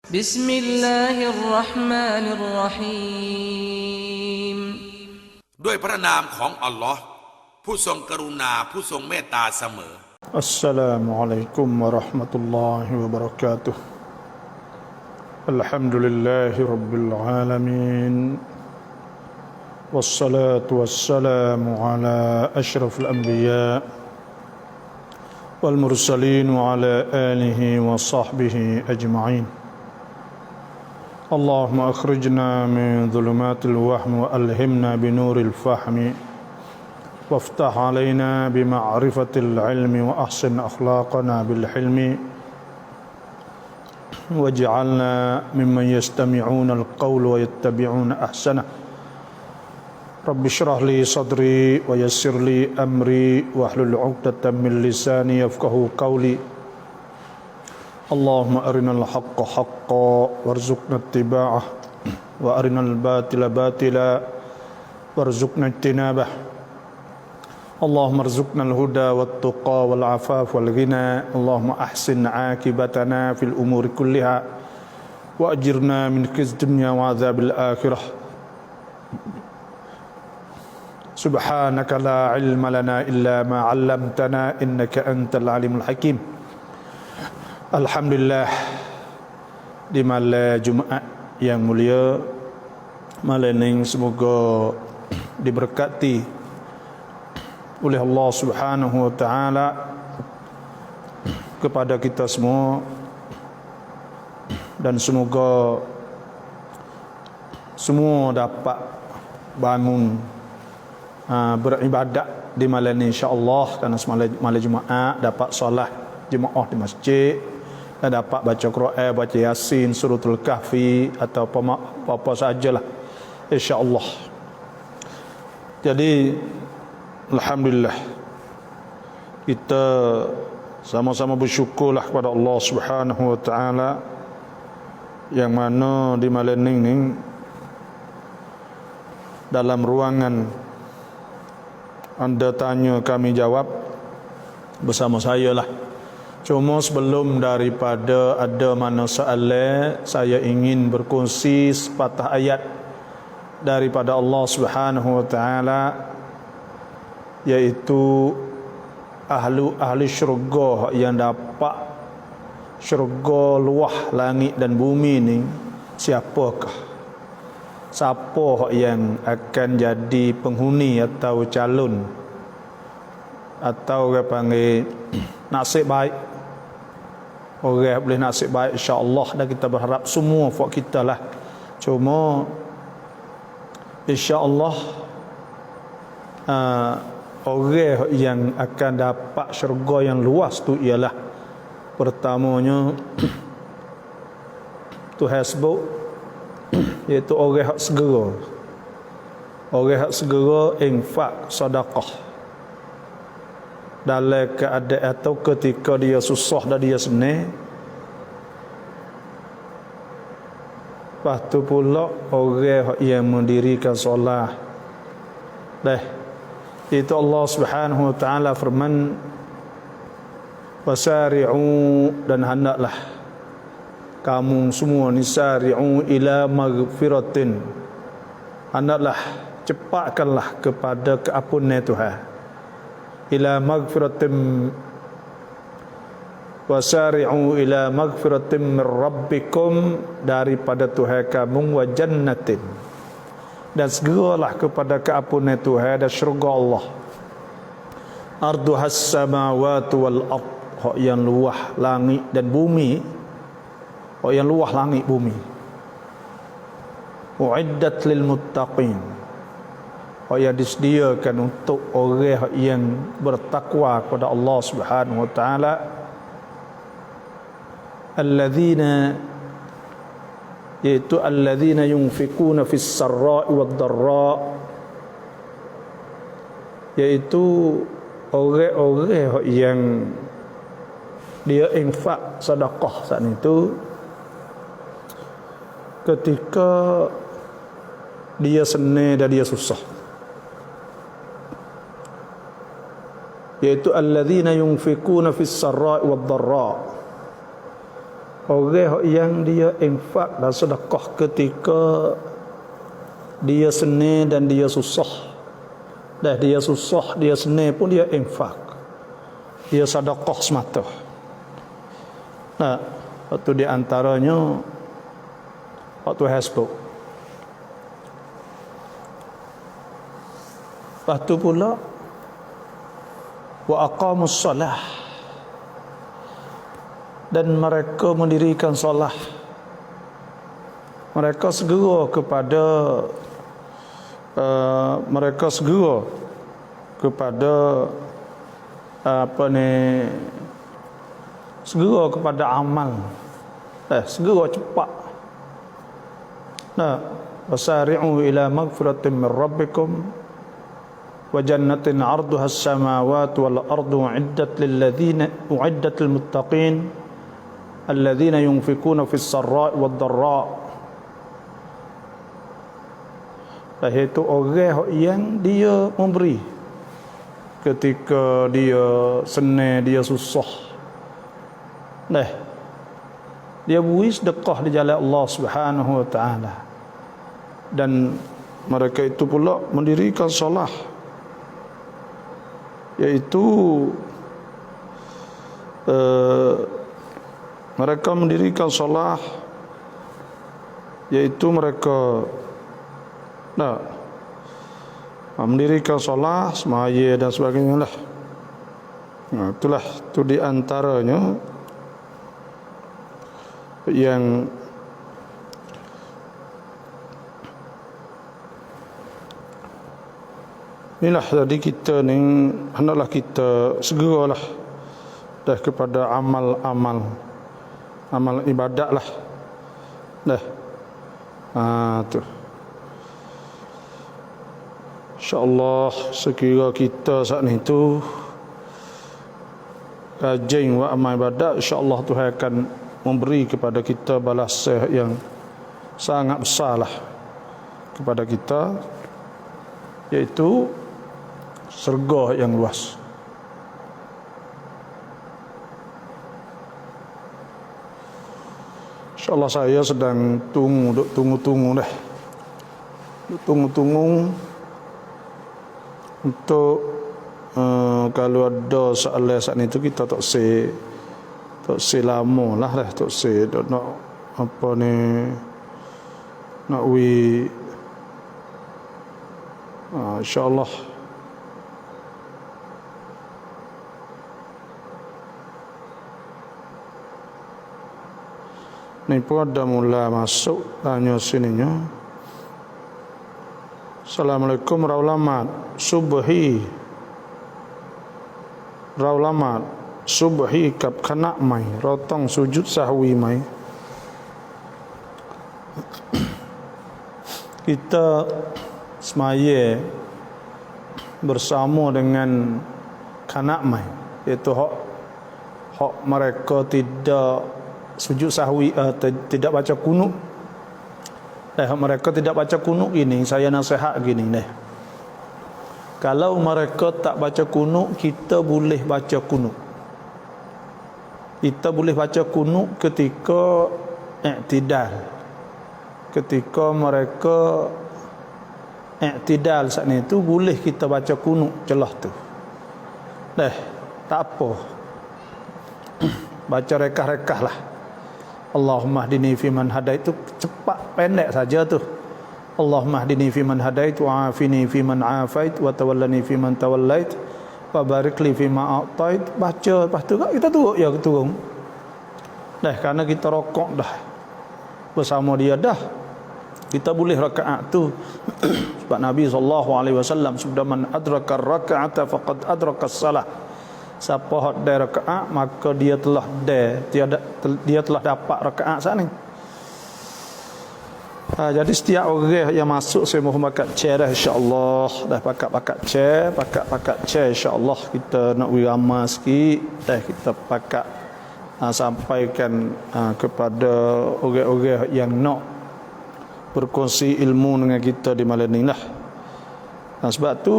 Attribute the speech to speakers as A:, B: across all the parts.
A: Bismillahirrahmanirrahim
B: ด้วยพระนามของอัลลอฮ์ผู้ทรงกรุณาผู้ทรงเมตตาเสมอ
C: السلام عليكم ورحمة الله وبركاته الحمد لله رب العالمين والصلاة والسلام على أشرف الأنبياء والمرسلين وعلى آله وصحبه أجمعين اللهم أخرجنا من ظلمات الوهم وألهمنا بنور الفهم وافتح علينا بمعرفة العلم وأحسن أخلاقنا بالحلم واجعلنا ممن يستمعون القول ويتبعون أحسنه رب اشرح لي صدري ويسر لي أمري واحلل عقدة من لساني يفقهوا قولي اللهم أرنا الحق حقا وارزقنا اتباعه وأرنا الباطل باطلا وارزقنا اجتنابه اللهم ارزقنا الهدى والتقى والعفاف والغنى اللهم أحسن عاقبتنا في الأمور كلها وأجرنا من خزي الدنيا وعذاب الآخرة سبحانك لا علم لنا إلا ما علمتنا إنك أنت العليم الحكيم Alhamdulillah, di malam Jumaat yang mulia, malam ini semoga diberkati oleh Allah Subhanahu wa taala kepada kita semua, dan semoga semua dapat bangun beribadat di malam ini insya-Allah, kerana malam Jumaat dapat solat jemaah di masjid dan dapat baca Quran, baca Yasin, Suratul Kahfi atau apa sajalah insya-Allah. Jadi alhamdulillah kita sama-sama bersyukurlah kepada Allah Subhanahu wa taala yang mana di malam ini dalam ruangan anda tanya kami jawab bersama saya lah. Cuma sebelum daripada ada mana soalan, saya ingin berkongsi sepatah ayat daripada Allah Subhanahu wa taala, iaitu ahli syurga yang dapat syurga luah langit dan bumi ni siapakah? Siapa yang akan jadi penghuni atau calon atau orang panggil nasib baik? Orang boleh nasib baik insya-Allah, dan kita berharap semua buat kita lah. Cuma insya-Allah orang yang akan dapat syurga yang luas tu ialah pertamanya Tuhan sebut iaitu orang hak segera. Orang hak segera infak sedekah dalam keadaan atau ketika dia susah dan dia senang. Lepas tu pula orang yang mendirikan solat. Itu Allah Subhanahu wa taala firman, wasari'u, dan hendaklah kamu semua ni sari'u ila maghfiratin, hendaklah cepatkanlah kepada keampunan Tuhan. Ila maghfiratin, wasari'u ila maghfiratin min rabbikum, daripada Tuhan kamu, wa jannatin, dan segeralah kepada keampunan Tuhan dan syurga Allah. Arduhas samawati wal ard, yang luah langit dan bumi, yang luah langit bumi. Uiddat lil muttaqin, yang disediakan untuk orang yang bertakwa kepada Allah Subhanahu wa taala. Alladzina, iaitu alladzina yunfikuna fis sarra'i wad dharra, iaitu orang-orang yang dia infak sedekah saat itu ketika dia senang dan dia susah. Yaitu alladzina yunfikuna fis sarra'i wad dharra, orang yang dia infak dan sedekah ketika dia senang dan dia susah. Dah dia susah, dia senang pun dia infak. Dia sedekah semata. Nah, waktu di antaranya waktu Facebook. Lepas tu pula wa aqamus salah, dan mereka mendirikan solat. Mereka segera kepada segera kepada amal. Segera cepat. Nah, wasari'u ila magfiratin min rabbikum wa jannatin 'arduha as-samawati wal ardu u'iddat lil muttaqin alladzina yunfikuna fis sarra'i wad dharra'. Iaitu orang yang dia memberi ketika dia senang, dia susah. Dia beri sedekah di jalan Allah Subhanahu wa taala. Dan mereka itu pula mendirikan solat, iaitu mereka mendirikan solat, iaitu mereka mendirikan solat, semaya dan sebagainya lah. Itulah itu di antaranya yang inilah. Jadi kita ni hendaklah kita segeralah dah kepada amal ibadat lah. Tu InsyaAllah sekira kita saat ni tu rajin buat amal ibadat, InsyaAllah Tuhan akan memberi kepada kita balasan yang sangat besar lah kepada kita, iaitu surga yang luas. InsyaAllah saya sedang tunggu untuk kalau ada soalan saat itu kita tak lama lah tak nak apa ni nak InsyaAllah ni pun ada mula masuk tanya sininya. Assalamualaikum raulamat subhi kap kena mai rotong sujud sahwi mai. Kita semaya bersama dengan kena mai, iaitu hak mereka tidak sujud sahwi, tidak baca kunut. Mereka tidak baca kunut gini, saya nasihat gini deh. Kalau mereka tak baca kunut, kita boleh baca kunut. Kita boleh baca kunut ketika i'tidal. Ketika mereka i'tidal saat ni tu boleh kita baca kunut celah tu. Tak apa. Baca rekah-rekah lah. Allahumma hdini fiman hadait, itu cepat pendek saja tu. Allahumma hdini fiman hadait wa afini fiman afait wa tawallani fiman tawallait wa barik li fima a'tait. Baca, lepas tu kita turun. Kerana kita rokok dah bersama dia dah, kita boleh rakaat tu. Sebab Nabi SAW sudah man adraka raka'ata faqad adraka as-salah. Siapa hak dari rakaat, maka dia telah dapat rakaat saat ni. Jadi setiap orang yang masuk saya mohon pakat chair dah, insya-Allah. Dah pakat chair insya-Allah. Kita nak wirama sikit, kita pakat sampaikan kepada orang-orang yang nak berkongsi ilmu dengan kita di malam ni lah. Sebab tu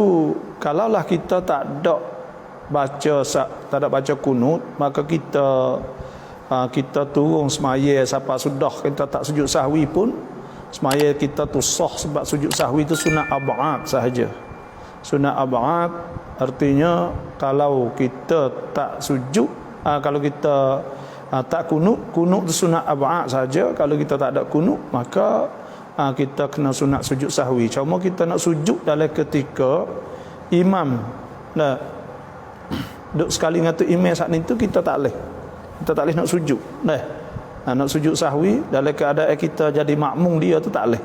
C: kalaulah kita tak ada baca kunut, maka kita kita turun semaya sampai sudah kita tak sujud sahwi pun, semaya kita tu sah, sebab sujud sahwi itu sunat ab'ad sahaja. Sunat ab'ad artinya kalau kita tak sujud, kalau kita tak kunut tu sunat ab'ad sahaja. Kalau kita tak ada kunut, maka kita kena sunat sujud sahwi. Cuma kita nak sujud dalam ketika imam duk sekali dengan tu imam saat itu, kita tak boleh. Kita tak boleh nak sujud. Nak sujud sahwi dalam keadaan kita jadi makmum dia tu tak boleh.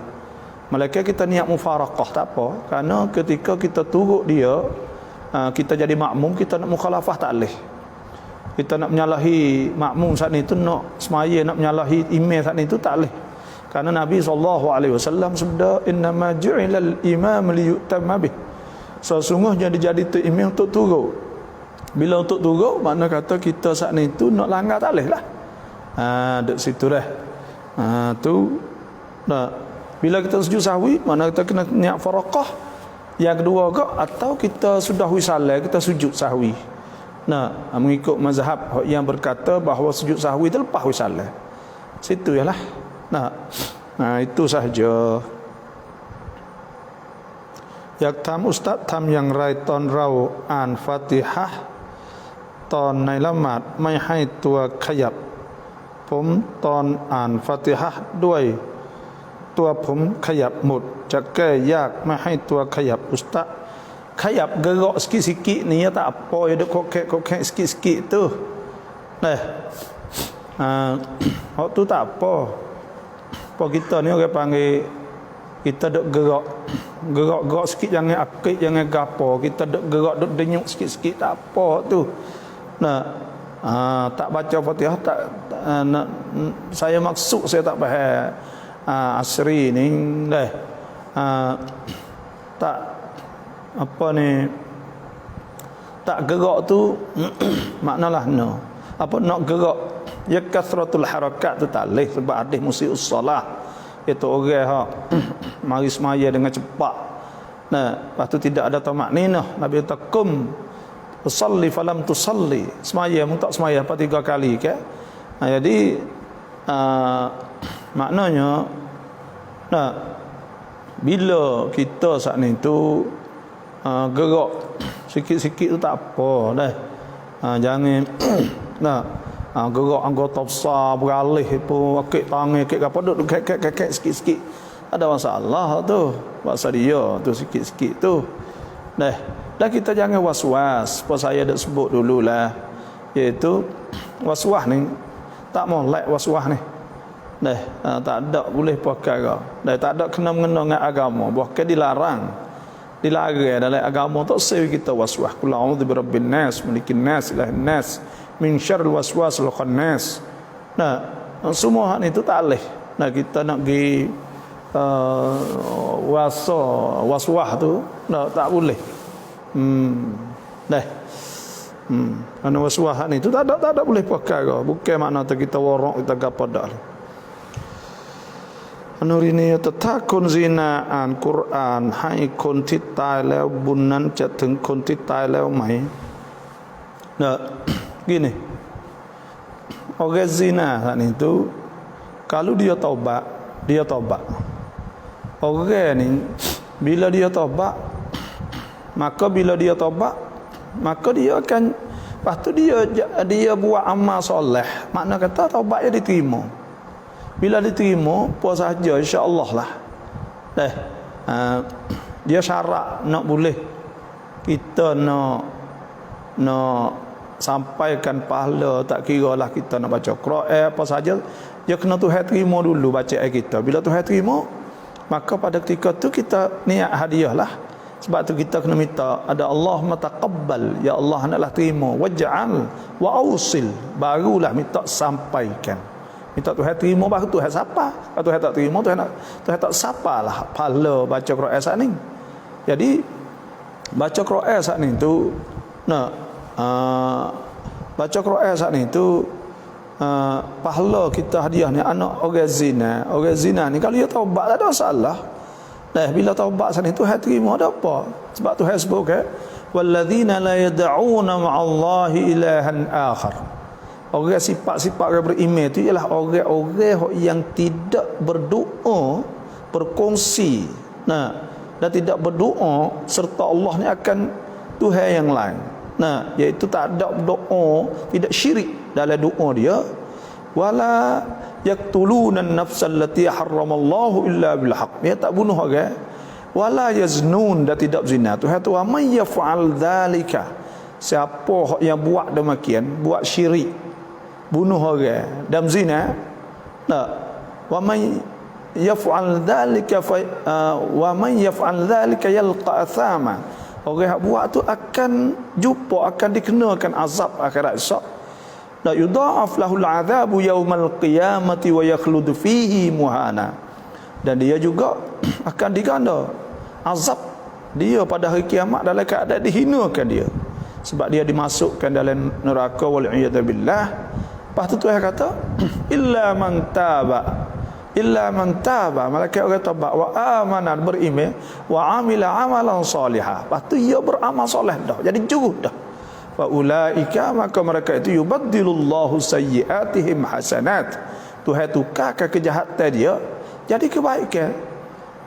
C: Malaikat kita niat mufaraqah tak apa, kerana ketika kita turut dia, kita jadi makmum, kita nak mukhalafah tak boleh. Kita nak menyalahi makmum saat itu, nak semaya nak menyalahi imam saat itu tak boleh. Kerana Nabi SAW sabda, innama ju'ilal imam liyutamma bih. Sesungguhnya dijadi tu imam untuk turut. Bila untuk turut, makna kata kita saat itu nak langgar tak boleh lah. Duduk situ dah. Bila kita sujud sahwi, makna kita kena niat faraqah. Yang kedua ke, atau kita sudah wisalah, kita sujud sahwi. Mengikut mazhab yang berkata bahawa sujud sahwi itu lepas wisalah. Situ ialah. Itu sahaja. Yak tam ustaz tam yang rai ton rau an Fatihah ตอนในละหมาดไม่ให้ตัวขยับผมตอนอ่านฟาติฮะห์ด้วยตัวผมขยับหมดจะแก้ยากไม่ให้ตัวขยับอุสตะขยับgerak sikit-sikit ni ya tak apa ya duk kokek sikit-sikit tu waktu tak apa kita ni orang panggil kita duk gerak sikit, jangan akid, jangan gapo, kita duk gerak duk denyuk sikit-sikit tak apa tu. Tak baca Fatihah tak, saya maksud saya tak faham asri ni tak apa ni, tak gerak tu maknalah apa nak gerak ya kasratul harakat tu tak leh, sebab hadis musiius salah itu orang mari semaya dengan cepat. Lepas tu tidak ada tamakninah. Nabi takum usalli falam tusalli, semaya tak semaya apa 3 kali ke. Jadi maknanya bila kita saat ni tu gerak sikit-sikit tu tak apa dah. Jangan gerak anggota besar beralih pun akik tangan akik apa duk kek sikit-sikit, ada masalah tu bahasa dia tu sikit-sikit tu. Dah kita jangan was-was. Apa saya dah sebut dululah, iaitu was-was ni tak molek was-was ni. Tak ada boleh perkara. Tak ada kena-mengena dengan agama, bahkan dilarang dalam agama tak sewi kita was-was. Qul a'udzu birabbin nas, malikin nas, ilahin nas, min syarril waswasil khannas. Semua hal itu tak boleh. Kita nak pergi was-was tu tak boleh. Kerana was-was ni tu tak ada boleh perkara. Bukan makna kita warok kita gapo dak. Anurini ถ้าคนซินาอ่านกุรอานให้คนที่ตายแล้วบุญนั้นจะถึงคนที่ตายแล้วไหมgini, orang zina saat itu kalau dia taubat. Orang ni bila dia taubat, maka dia akan, lepas tu dia buat amal soleh, makna kata taubatnya diterima. Bila diterima, apa sahaja insya-Allah lah. Dia syarat nak boleh kita nak sampaikan pahala, tak kira lah kita nak baca Quran apa saja, dia kena Tuhan terima dulu bacaan kita. Bila Tuhan terima, maka pada ketika tu kita niat hadiah lah. Sebab tu kita kena minta, ada Allahumma taqabbal, ya Allah hendaklah terima, waj'al wa ausil, barulah minta sampaikan. Minta Tuhan terima, baru Tuhan sapa. Kalau Tuhan tak terima, Tuhan tak sapalah pahala baca Quran saat ni. Jadi baca Quran saat ni tu baca Quran saat ni tu pahala kita hadiah ni anak orang zina ni kalau dia taubat tak ada masalah. Bila taubat saat ni Tuhan terima, ada apa? Sebab Tuhan sebut walladzina la yad'una ma'allahi ilahan akhar, Orang sifat-sifat orang beriman tu ialah orang-orang yang tidak berdoa, berkongsi. Dan tidak berdoa serta Allah ni akan Tuhan yang lain. Iaitu tak ada doa, tidak syirik dalam doa dia. Wala yaqtuluna an-nafsal lati harramallahu illa bil haqq. Dia tak bunuh orang. Wala yaznun, dan tidak zina. Tuhan tu may yaf'al dzalika. Siapa yang buat demikian, buat syirik, bunuh orang dan zina, wa may yaf'al dzalika wa may yaf'al dzalika yalqa athama. Orang yang buat tu akan jumpa, akan dikenakan azab akhirat esok. La yudha'af lahul 'adzabu yaumal qiyamati wa yakhlud fihi muhana. Dan dia juga akan diganda azab dia pada hari kiamat dalam keadaan dihinakan dia, sebab dia dimasukkan dalam neraka wal iyad billah. Lepas tu Tuhan kata illa man taba, malaikat orang taubat, wa amana, beriman, wa amila amalan salihah. Lepas tu dia beramal soleh dah, jadi jujur dah. Fa ulaika, maka mereka itu yubaddilullahu sayyiatihim hasanat. Tuhan tukarkan kejahatan dia jadi kebaikan.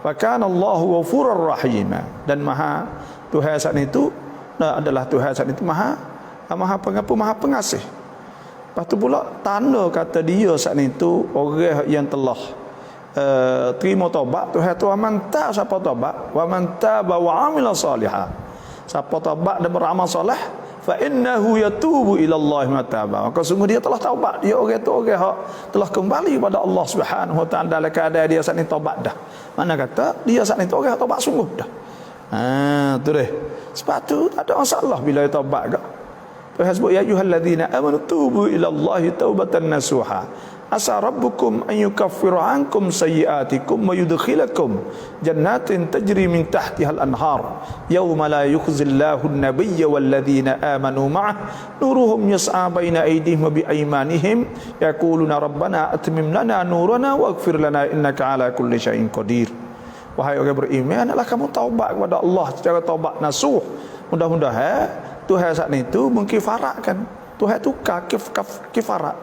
C: Wa kana Allahu ghafurur rahim. Dan maha Tuhan saat itu adalah Tuhan saat itu maha pengampun, maha pengasih. Lepas tu pula tanda kata dia saat itu orang yang telah terima taubat. Tuhan tu amanta siapa taubat, wa man taba wa amila salihah. Siapa taubat dan beramal soleh, fa innahu yatubu ila Allah mataba. Maka sungguh dia telah taubat. Dia orang tu orang hak telah kembali kepada Allah Subhanahu wa taala dalam keadaan dia saat ini taubat dah. Mana kata dia saat ini orang taubat sungguh dah. Tu deh. Sebab tu tak ada masalah bila dia taubat gak. Tuhan sebut ya ayyuhalladzina amanu tubu ila Allahi taubatan nasuha. Asa rabbukum an yukaffira ankum sayyi'atikum wa yudkhilakum jannatin tajri min tahtihal anhar yawma la yukhzillahu an-nabiyya walladzina amanu ma'ah nuruhum yas'a baina aydihim wa bi aymanihim yaquluna rabbana atmim lana nurana waghfir lana innaka ala kulli syai'in qadir. Wahai orang beriman, hendaklah kamu taubat kepada Allah secara taubat nasuh. Mudah-mudahan Tuhan saat itu mengkifaratkan. Tuhan tukar kifarat.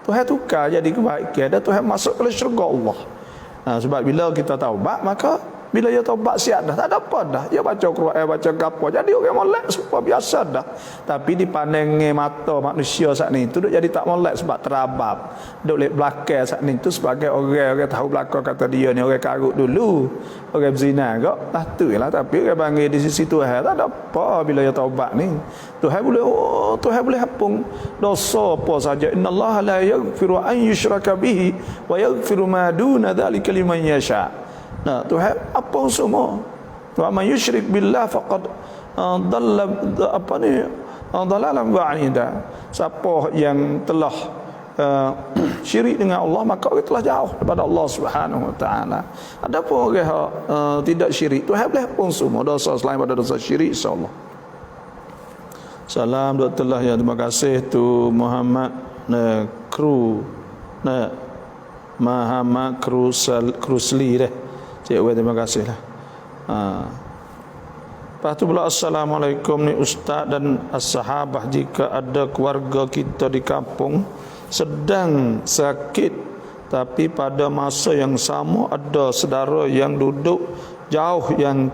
C: Tuhan tukar jadi kebaikan dan Tuhan masuk ke syurga Allah. Sebab bila kita taubat, maka bila dia taubat siap dah, tak ada apa dah. Dia baca Quran, baca gapo, jadi orang molek supaya biasa dah. Tapi dipandang mata manusia saat ni tu jadi tak molek sebab terabap. Duk lek belakang saat ni tu sebagai orang tahu belakang kata dia ni orang karut dulu, orang berzina kak. Lah tu lah, tapi orang panggil di sisi Tuhan tak ada apa bila dia taubat ni. Tuhan boleh hapung dosa apa saja. Innallaha la yaghfiru an yushraka bihi wa yaghfiru ma duna dzalika liman yasha. Tuhan apa semua. Wa man yusyrik billah faqad dalalan ba'ida. Siapa yang telah syirik dengan Allah, maka dia telah jauh daripada Allah Subhanahu wa taala. Adapun orang tidak syirik, Tuhan boleh pun semua dosa selain pada dosa syirik, insyaallah. Salam Dr. ya, terima kasih tu Muhammad Muhammad Krusli deh. Cik Wei, terima kasih lah. Lepas tu pula assalamualaikum ni ustaz dan as-sahabah, jika ada keluarga kita di kampung sedang sakit tapi pada masa yang sama ada saudara yang duduk jauh yang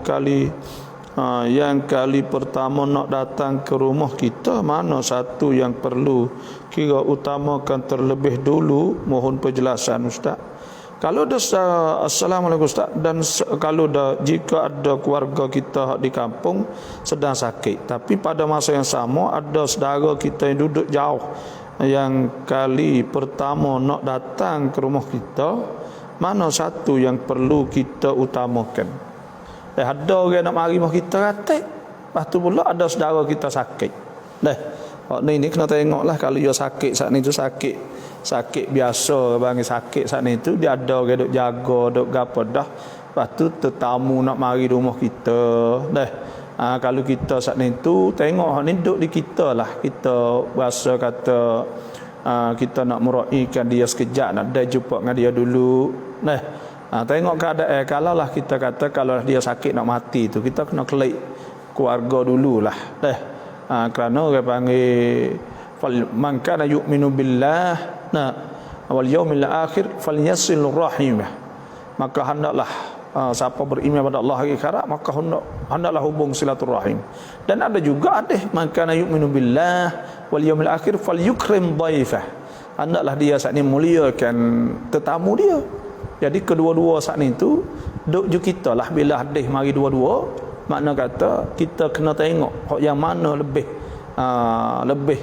C: kali pertama nak datang ke rumah kita, mana satu yang perlu kira utamakan terlebih dulu? Mohon penjelasan ustaz. Kalau dah assalamualaikum ustaz, dan kalau dah jika ada keluarga kita di kampung sedang sakit tapi pada masa yang sama ada saudara kita yang duduk jauh yang kali pertama nak datang ke rumah kita, mana satu yang perlu kita utamakan? Ada orang nak mari rumah kita ratik, lepas tu pula ada saudara kita sakit. Ni kena tengoklah. Kalau dia sakit saat ni tu sakit biasa, bagi sakit saat ni tu dia ada orang duk jaga, duk gapo dah. Lepas tu tetamu nak mari rumah kita. Kalau kita saat ni tu tengok ni duk di kita lah. Kita rasa kata kita nak meraihkan dia sekejap, nak dah jumpa dengan dia dulu. Tengok keadaan. Kalau lah kita kata kalau dia sakit nak mati tu, kita kena kelik keluarga dululah. Kerana orang panggil man kana yu'minu billah wal yaumil akhir falyasil rahimah. Maka hendaklah siapa beriman pada Allah hari akhirat, maka hendaklah hubung silaturahim. Dan ada juga man kana yu'minu billah wal yaumil akhir falyukrim dhaifah. Hendaklah dia saat ni muliakan tetamu dia. Jadi kedua-dua saat ni tu duk ju kita lah bila hadis mari dua-dua, makna kata kita kena tengok hak yang mana lebih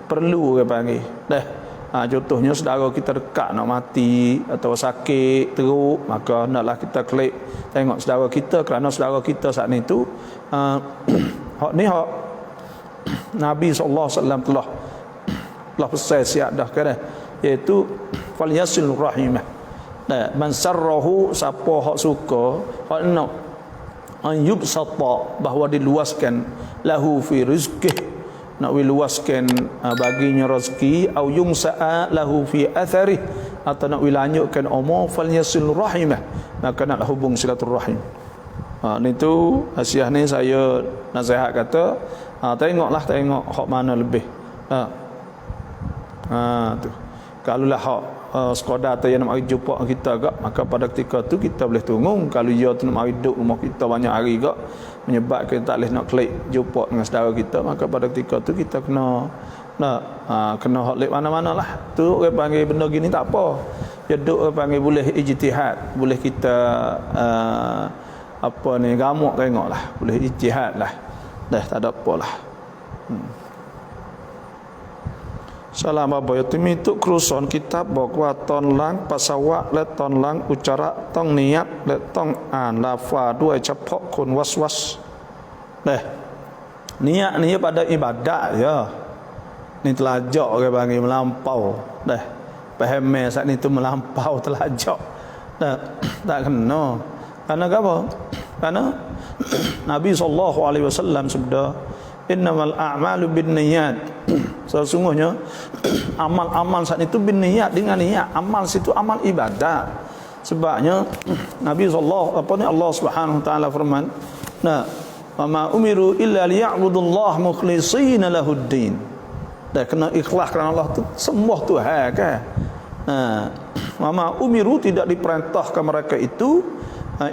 C: perlu ke panggil. Contohnya saudara kita dekat nak mati atau sakit teruk, maka hendaklah kita klik tengok saudara kita, kerana saudara kita saat ni tu hak ni hak Nabi SAW telah pesan siap dah kan, iaitu falyasil rahimah. Man sarrahu, siapa hak suka hak nak an yubsata, bahawa diluaskan lahu fi rizqih, nak diluaskan baginya rezeki, au yungsa'a lahu fi athari, atau nak dilanjutkan umur, falyasil rahimah, maka nak hubung silaturahim. Ni tu hasiah ni saya nasihat kata, tengok hak mana lebih. Tu kalau lah hak sekadar tu yang nak mari jumpa kita gak, maka pada ketika tu kita boleh tunggu. Kalau dia tu nak mari duduk rumah kita banyak hari gak, menyebabkan kita tak boleh nak klik jumpa dengan saudara kita, maka pada ketika tu kita kena hak lek mana-mana lah. Tu orang panggil benda gini tak apa, dia duduk orang panggil boleh ijtihad, boleh kita gamuk tengoklah, boleh ijtihad lah, dah tak ada apalah. Salam apa ya timi tu keruson kitab bahwa ton lang pasawak le ton lang ucara tong niat le tong an lafa dua cepok kun was niat ni pada ibadat ya, ni telajak orang panggil melampau faham saat ni tu melampau telajak tak kena. Karena apa? Karena Nabi SAW sabda, innamal a'malu binniyat. Sesungguhnya amal-amal saat itu binniyat, dengan niat. Amal situ amal ibadat. Sebabnya Nabi Allah Subhanahu wa taala firman, wa ma umiru illa liya'budullah mukhlishina lahuddin. Dah kena ikhlas kerana Allah tu sembah Tuhan kan. Wa ma umiru, tidak diperintahkan mereka itu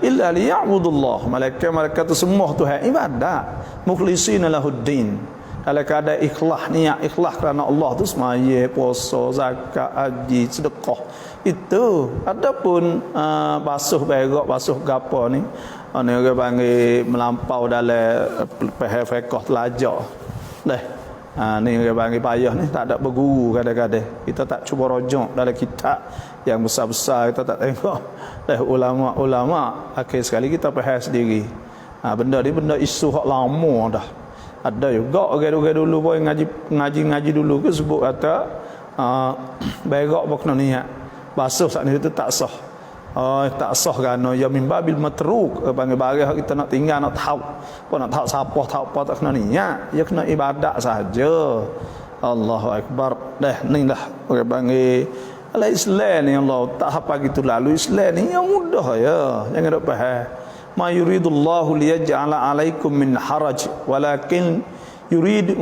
C: illa liya'budullah, mereka tu sembah Tuhan, ibadat, mukhlishina lahuddin. Kalau ada ikhlas, niat ikhlas kerana Allah tu semaya, puasa, zakat, haji, sedekah. Itu adapun basuh berak, basuh gapo ni, orang panggil melampau dalam fiqh telajak. Ni orang panggil payah ni, tak ada berguru kadang-kadang. Kita tak cuba rojok dalam kitab yang besar-besar, kita tak tengok ulama-ulama. Akhir sekali kita faham sendiri. Benda ni benda isu hak lama dah. Ada juga orang dulu pun ngaji dulu ke sebut kata berak apa kena niat, basuh saat ni itu tak sah. Tak sah kerana ya mimbabil matruk, panggil barang kita nak tinggal, nak tahu siapa, tahu apa, tak kena niat, ya kena ibadat saja. Allahu akbar. Ni lah orang panggil Islam ni, Allah tak apa gitu lalu. Islam ni yang mudah ya, jangan dok faham. Ma yuridullahu liyaj'ala 'alaikum min haraj walakin yuridu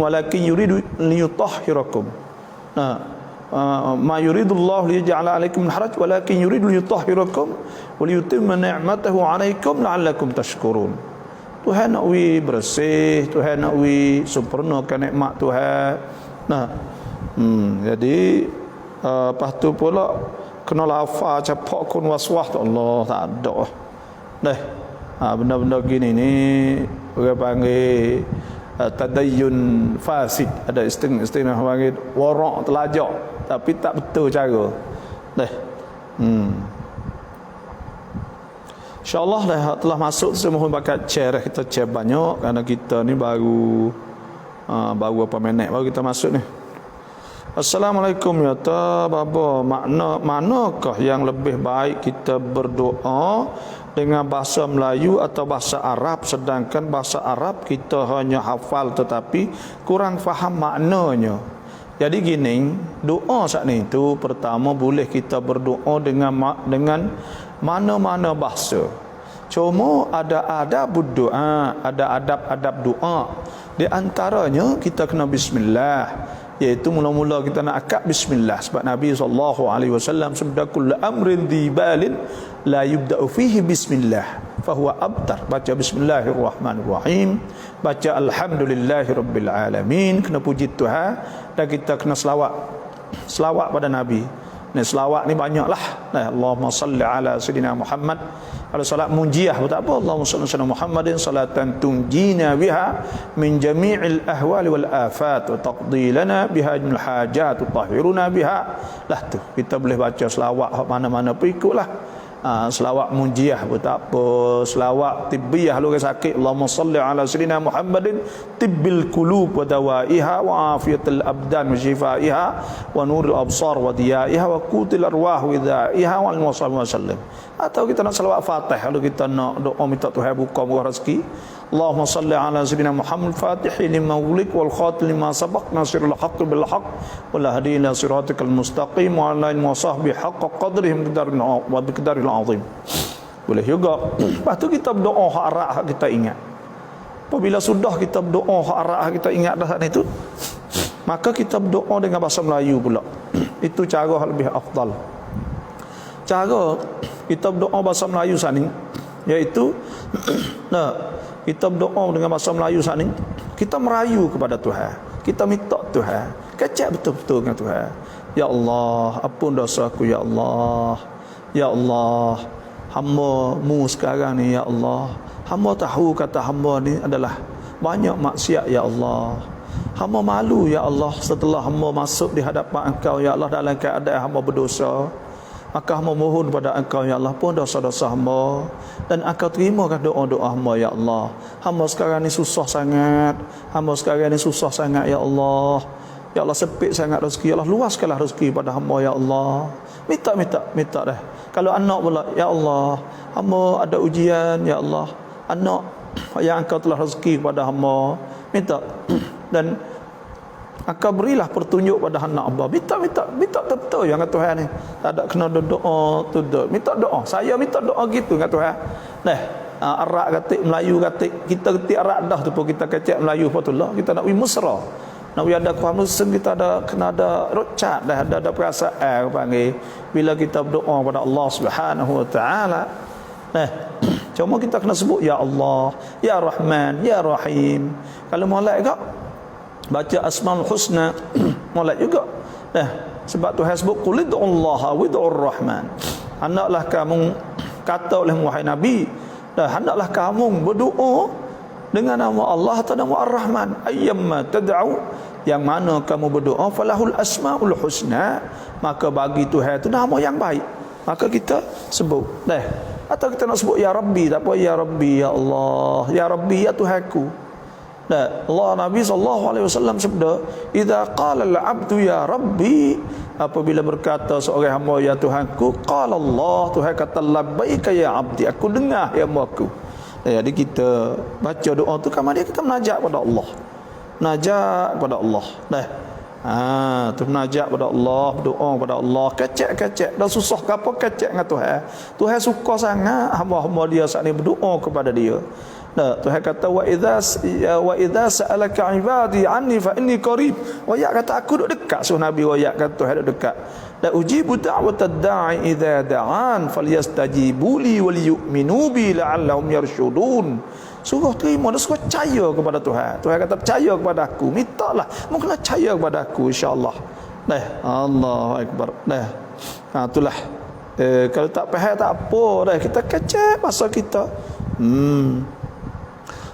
C: liyutahhirakum. Ma yuridullahu liyaj'ala 'alaikum min haraj walakin yuridu liyutahhirakum wa liyutimma ni'matahu 'alaikum la'allakum tashkurun. Tuhan nak bersih, Tuhan nak sempurnakan nikmat Tuhan. Jadi lepas tu pula kena lafaz capak kun waswas tu Allah tak ada. Benda-benda gini ni orang panggil tadayyun fasid, ada istilah panggil warak telajak, tapi tak betul cara. InsyaAllah telah masuk. Saya mohon bakat share, kita share banyak kerana kita ni baru apa minit baru kita masuk ni. Assalamualaikum ya ta baba, manakah yang lebih baik kita berdoa dengan bahasa Melayu atau bahasa Arab, sedangkan bahasa Arab kita hanya hafal tetapi kurang faham maknanya. Jadi gini, doa saat ni tu pertama boleh kita berdoa dengan mana-mana bahasa. Cuma ada adab doa, ada adab-adab doa. Di antaranya kita kena bismillah. iaitu mula-mula kita nak akad bismillah, sebab Nabi SAW sabda kullu amrin dhibalin la yubda'u fihi bismillah fahuwa abtar. Baca bismillahirrahmanirrahim, baca alhamdulillahirabbil alamin, kena puji Tuhan, dan kita kena selawat pada Nabi. Ni selawat ni banyaklah. Allahumma salli ala sayidina Muhammad. Kalau salat munjiah pun tak apa. Allahumma salli ala Muhammadin salatan tunjina biha min jami'il ahwali wal afat wa taqdi lana biha jumil hajat wa tahhiruna biha. Lah tu kita boleh baca selawat mana-mana pun ikutlah. Selawat munjiah pun tak apa, selawat tibbiyah lu sakit, Allahumma salli ala sayidina Muhammadin tibbil qulub wa dawaiha wa afiyatil abdan wa shifaiha wa nuril absar wa diyaiha wa qutil arwah wa idaiha wa sallam. Atau kita nak selawat Fatih, lalu kita nak doa minta Tuhan buka rezeki, Allahumma salli ala sayidina Muhammad fatihi lima ulik wal khatim lima sabaq nasirul haqq bil haqq wal hadi ila siratikal mustaqim wa ala alihi wa sahbihi haqqa qadrihim wa biqdaril azim. Boleh juga. Lepas tu kita berdoa hak arak hak kita ingat. Apabila sudah kita berdoa hak arak hak kita ingat dah saat itu, maka kita berdoa dengan bahasa Melayu pula. Itu cara lebih afdal. Cara kita berdoa bahasa Melayu saat ni, iaitu kita berdoa dengan bahasa Melayu saat ni, kita merayu kepada Tuhan, kita minta Tuhan, kecek betul-betul dengan Tuhan. Ya Allah, ampun dosaku ya Allah. Ya Allah, hamba-Mu sekarang ni ya Allah, hamba tahu kata hamba ni adalah banyak maksiat ya Allah. Hamba malu ya Allah setelah hamba masuk di hadapan Engkau ya Allah dalam keadaan hamba berdosa. Maka hamba mohon pada Engkau ya Allah pun dosa-dosa hamba, dan Engkau terimakan doa-doa hamba ya Allah. Hamba sekarang ni susah sangat, hamba sekarang ni susah sangat ya Allah. Ya Allah, sempit sangat rezeki, ya Allah luaskanlah rezeki pada hamba ya Allah. Minta dah. Kalau anak pula, ya Allah, hamba ada ujian ya Allah, anak yang Engkau telah rezeki kepada hamba, minta dan Engkau berilah petunjuk pada anak hamba. Minta betul yang kata Tuhan ni. Tak ada kena doa tu doa. Minta doa. Saya minta doa gitu kata Tuhan. Nah, arak katik Melayu katik, kita ketik arak dah tu pun kita kecek Melayu patutlah. Kita nak pergi mesra. Nak pergi ada kuam muslim, kita kena ada rocat dah, ada perasaan panggil bila kita berdoa kepada Allah Subhanahu wa taala. Nah, cuma kita kena sebut ya Allah, ya Rahman, ya Rahim. Kalau molek kak baca Asmaul Husna molek juga. Nah, sebab Tuhan sebut qul ud'ullaha wa ud'ur Rahman. Hendaklah kamu kata oleh wahai Nabi, dah hendaklah kamu berdoa dengan nama Allah atau nama Ar-Rahman. Ayyamma tad'u, yang mana kamu berdoa, falahul asmaul husna, maka bagi Tuhan itu nama yang baik, maka kita sebut. Dah. Atau kita nak sebut ya Rabbi, tak apa, ya Rabbi ya Allah, ya Rabbi ya Tuhanku. Dah. Allah Nabi SAW sabda, idza qala al-'abdu ya Rabbi, apabila berkata seorang hamba ya Tuhanku, qala Allah, Tuhan kata labbaika ya 'abdi, aku dengar ya hamba-Ku. Jadi kita baca doa tu kan dia kita menajak kepada Allah. Najak kepada Allah. Dah. Tu menajak kepada Allah, berdoa kepada Allah, kecek dah susah ke apa kecek dengan Tuhan. Tuhan suka sangat hamba-hamba dia saat ni berdoa kepada dia. Nah, Tuhan kata wa idza sa'alaka ibadi anni fa inni qarib. Wayak kata aku duduk dekat, so Nabi wayak kata Tuhan duduk dekat. La ujibu da'watad da'i idza da'an falyastajibu li wal yu'minu bi la'allahum yarshudun. Suruh terima dan suruh percaya kepada Tuhan. Tuhan kata percaya kepada aku, mintalah, mu kena percaya kepada aku insya-Allah. Nah, Allahu akbar. Nah. Itulah. Kalau tak faham tak apa dah, kita kecek bahasa kita.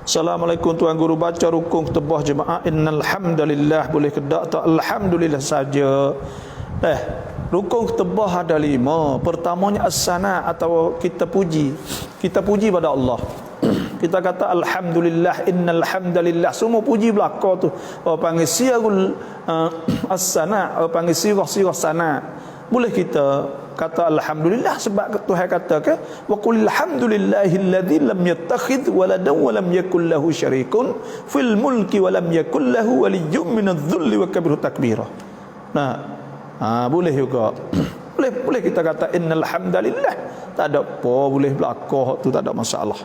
C: Assalamualaikum tuan guru, baca rukun tebah jemaah innal hamdalillah, boleh kedak tak alhamdulillah saja. Rukun tebah ada 5. Pertamanya as-sana, atau kita puji pada Allah. Kita kata alhamdulillah, innal hamdalillah, semua puji belaka tu panggil sirul as-sana, panggil sirah sana. Boleh kita kata alhamdulillah sebab Tuhan kata ke wa qul alhamdulillahilladzi lam yattakhidh waladan wa lam yakul lahu syarikun fil mulki wa lam yakul lahu waliyyun minadh-dhulli wa kabirhu takbira. Boleh juga. boleh kita kata innal hamdalillah, tak ada apa, boleh belaka tu, tak ada masalah.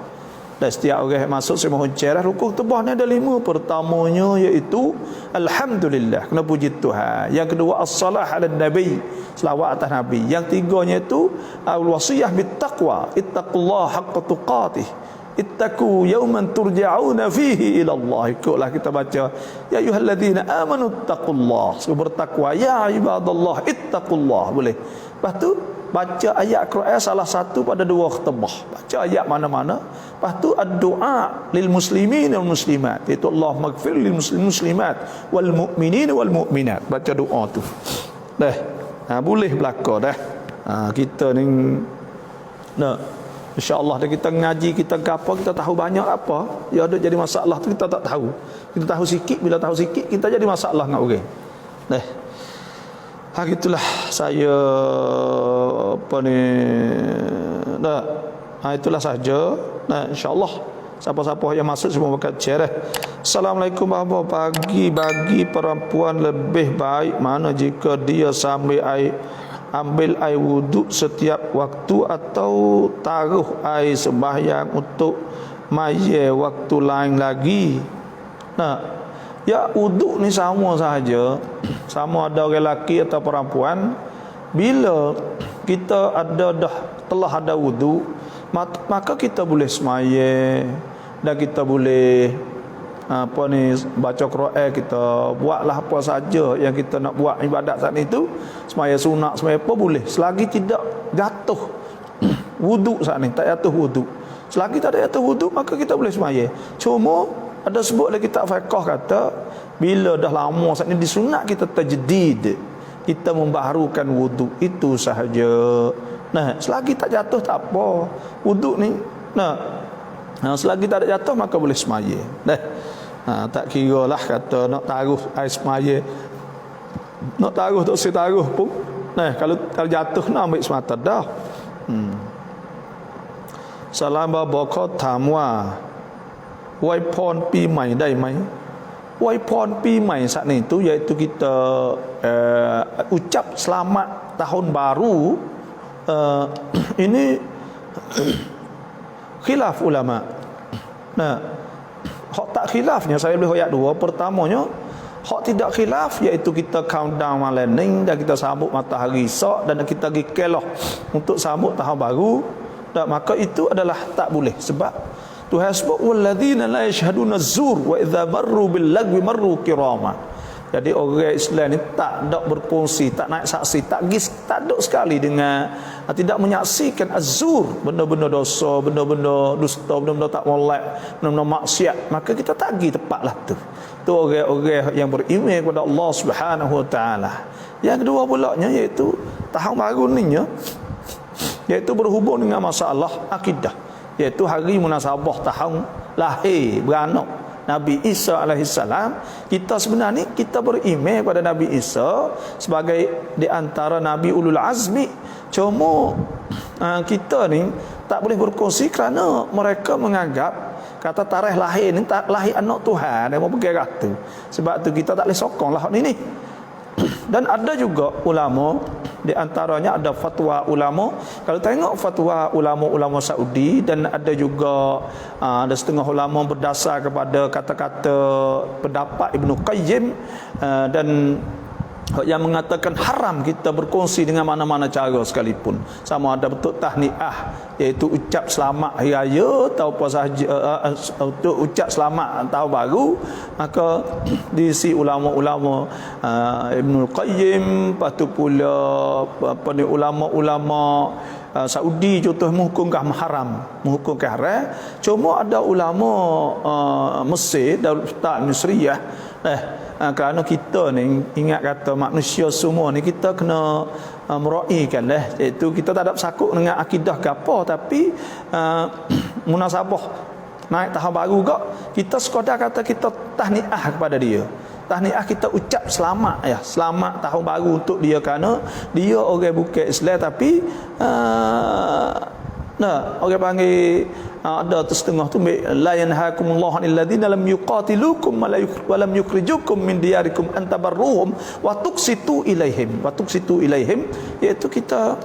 C: Dan setiap orang yang masuk saya mohon cerah rukun tebah ni ada 5. Pertamanya iaitu alhamdulillah, kena puji Tuhan. Yang kedua as-salah ala nabi, selawat atas nabi. Yang tiganya itu al-wasiyah bittaqwa, ittaqullaha haqqa tuqatih, ittaqu yawman turja'una fihi ila Allah. Ikutlah kita baca ya ayyuhalladzina amanu ittaqullah, bertakwa ya ibadallah ittaqullah, boleh. Lepas tu baca ayat Quran salah satu pada 2 khutbah, baca ayat mana-mana. Lepas tu ad-du'a lil muslimin wal muslimat, iaitu Allah maghfir lil muslimat wal mu'minin wal mu'minat, baca doa tu dah. Boleh belaka dah. Kita ni nak insya-Allah dah kita ngaji, kita apa, kita tahu banyak apa, ya ada jadi masalah tu kita tak tahu. Kita tahu sikit, bila tahu sikit kita jadi masalah dengan orang. Dah. Gitulah saya apa ni. Dah. Itulah saja. Nah, insya-Allah siapa-siapa yang masuk semua bakat share. Assalamualaikum warahmatullahi wabarakatuh. Bagi perempuan lebih baik mana jika dia ambil air wuduk setiap waktu atau taruh air sembahyang untuk mayat waktu lain lagi? Nah, ya wuduk ni sama sahaja, sama ada orang lelaki atau perempuan. Bila kita telah ada wuduk, maka kita boleh semaya dan kita boleh baca Quran, kita buatlah apa saja yang kita nak buat ibadat saat itu, semaya sunat, semaya apa boleh, selagi tidak jatuh wuduk saat ni, tak jatuh wuduk. Selagi tak ada jatuh wuduk maka kita boleh semaya. Cuma ada sebut lagi kitab fiqh kata bila dah lama saat ni disunat kita tajdid, kita membaharukan wuduk itu sahaja. Nah, selagi tak jatuh tak apa wuduk ni. Nah, selagi tak ada jatuh maka boleh semaya. Dah. Tak kira lah kata nak taruh air semaya, nak taruh tak usah taruh pun. Nah, kalau jatuh nak ambil semata dah. Salam bako ถามว่าอวยพรปีใหม่ได้ไหม? อวยพรปีใหม่ saat ni tu iaitu kita ucap selamat tahun baru. Ini khilaf ulama. Nah, hak tak khilafnya saya boleh ayat 2. Pertamanya hak tidak khilaf iaitu kita countdown malam ni dan kita sambut matahari esok dan kita pergi kelah untuk sambut tahun baru. Dan maka itu adalah tak boleh, sebab Tuhan sebut walladzina la yashhaduna az-zur wa idza marru bil lagwi marru kirama. Jadi orang Islam ni tak ada berkongsi, tak naik saksi, tak ada sekali dengan tidak menyaksikan az-zur, benda-benda dosa, benda-benda dusta, benda-benda tak molek, benda-benda maksiat, maka kita tak pergi tempatlah tu. Tu orang-orang yang beriman kepada Allah Subhanahu wa taala. Yang kedua pulaknya iaitu tahun baru ni iaitu berhubung dengan masalah akidah, iaitu hari munasabah tahun lahir beranak Nabi Isa alaihissalam. Kita sebenarnya kita beriman kepada Nabi Isa sebagai di antara Nabi Ulul Azmi. Cuma kita ni tak boleh berkongsi kerana mereka menganggap kata tarikh lahir ni tak lahir anak Tuhan, dia mau pergi kata. Sebab tu kita tak boleh sokong lah ni. Dan ada juga ulama, di antaranya ada fatwa ulama. Kalau tengok fatwa ulama-ulama Saudi, dan ada juga ada setengah ulama berdasar kepada kata-kata pendapat Ibnu Qayyim, dan yang mengatakan haram kita berkongsi dengan mana-mana cara sekalipun, sama ada bentuk tahniah iaitu ucap selamat hari raya atau apa sahaja, untuk ucap selamat tahun baru. Maka diisi ulama-ulama Ibnu Qayyim, lepas tu pula ulama-ulama Saudi contoh menghukumkan haram, menghukumkan haram. Cuma ada ulama Mesir, Darul Ifta Misriyah, kerana kita ni ingat kata manusia semua ni kita kena meraikan iaitu kita tak ada sakut dengan akidah ke apa, tapi munasabah naik tahun baru gak, kita sekadar kata kita tahniah kepada dia. Tahniah kita ucap selamat selamat tahun baru untuk dia, kerana dia orang bukan Islam tapi orang panggil ada setengah tu la yanhaakumullahu 'anil ladzina lam yuqatilukum wa lam yukhrijukum min diyarikum an tabarruhum wa tuqsitu ilaihim, iaitu kita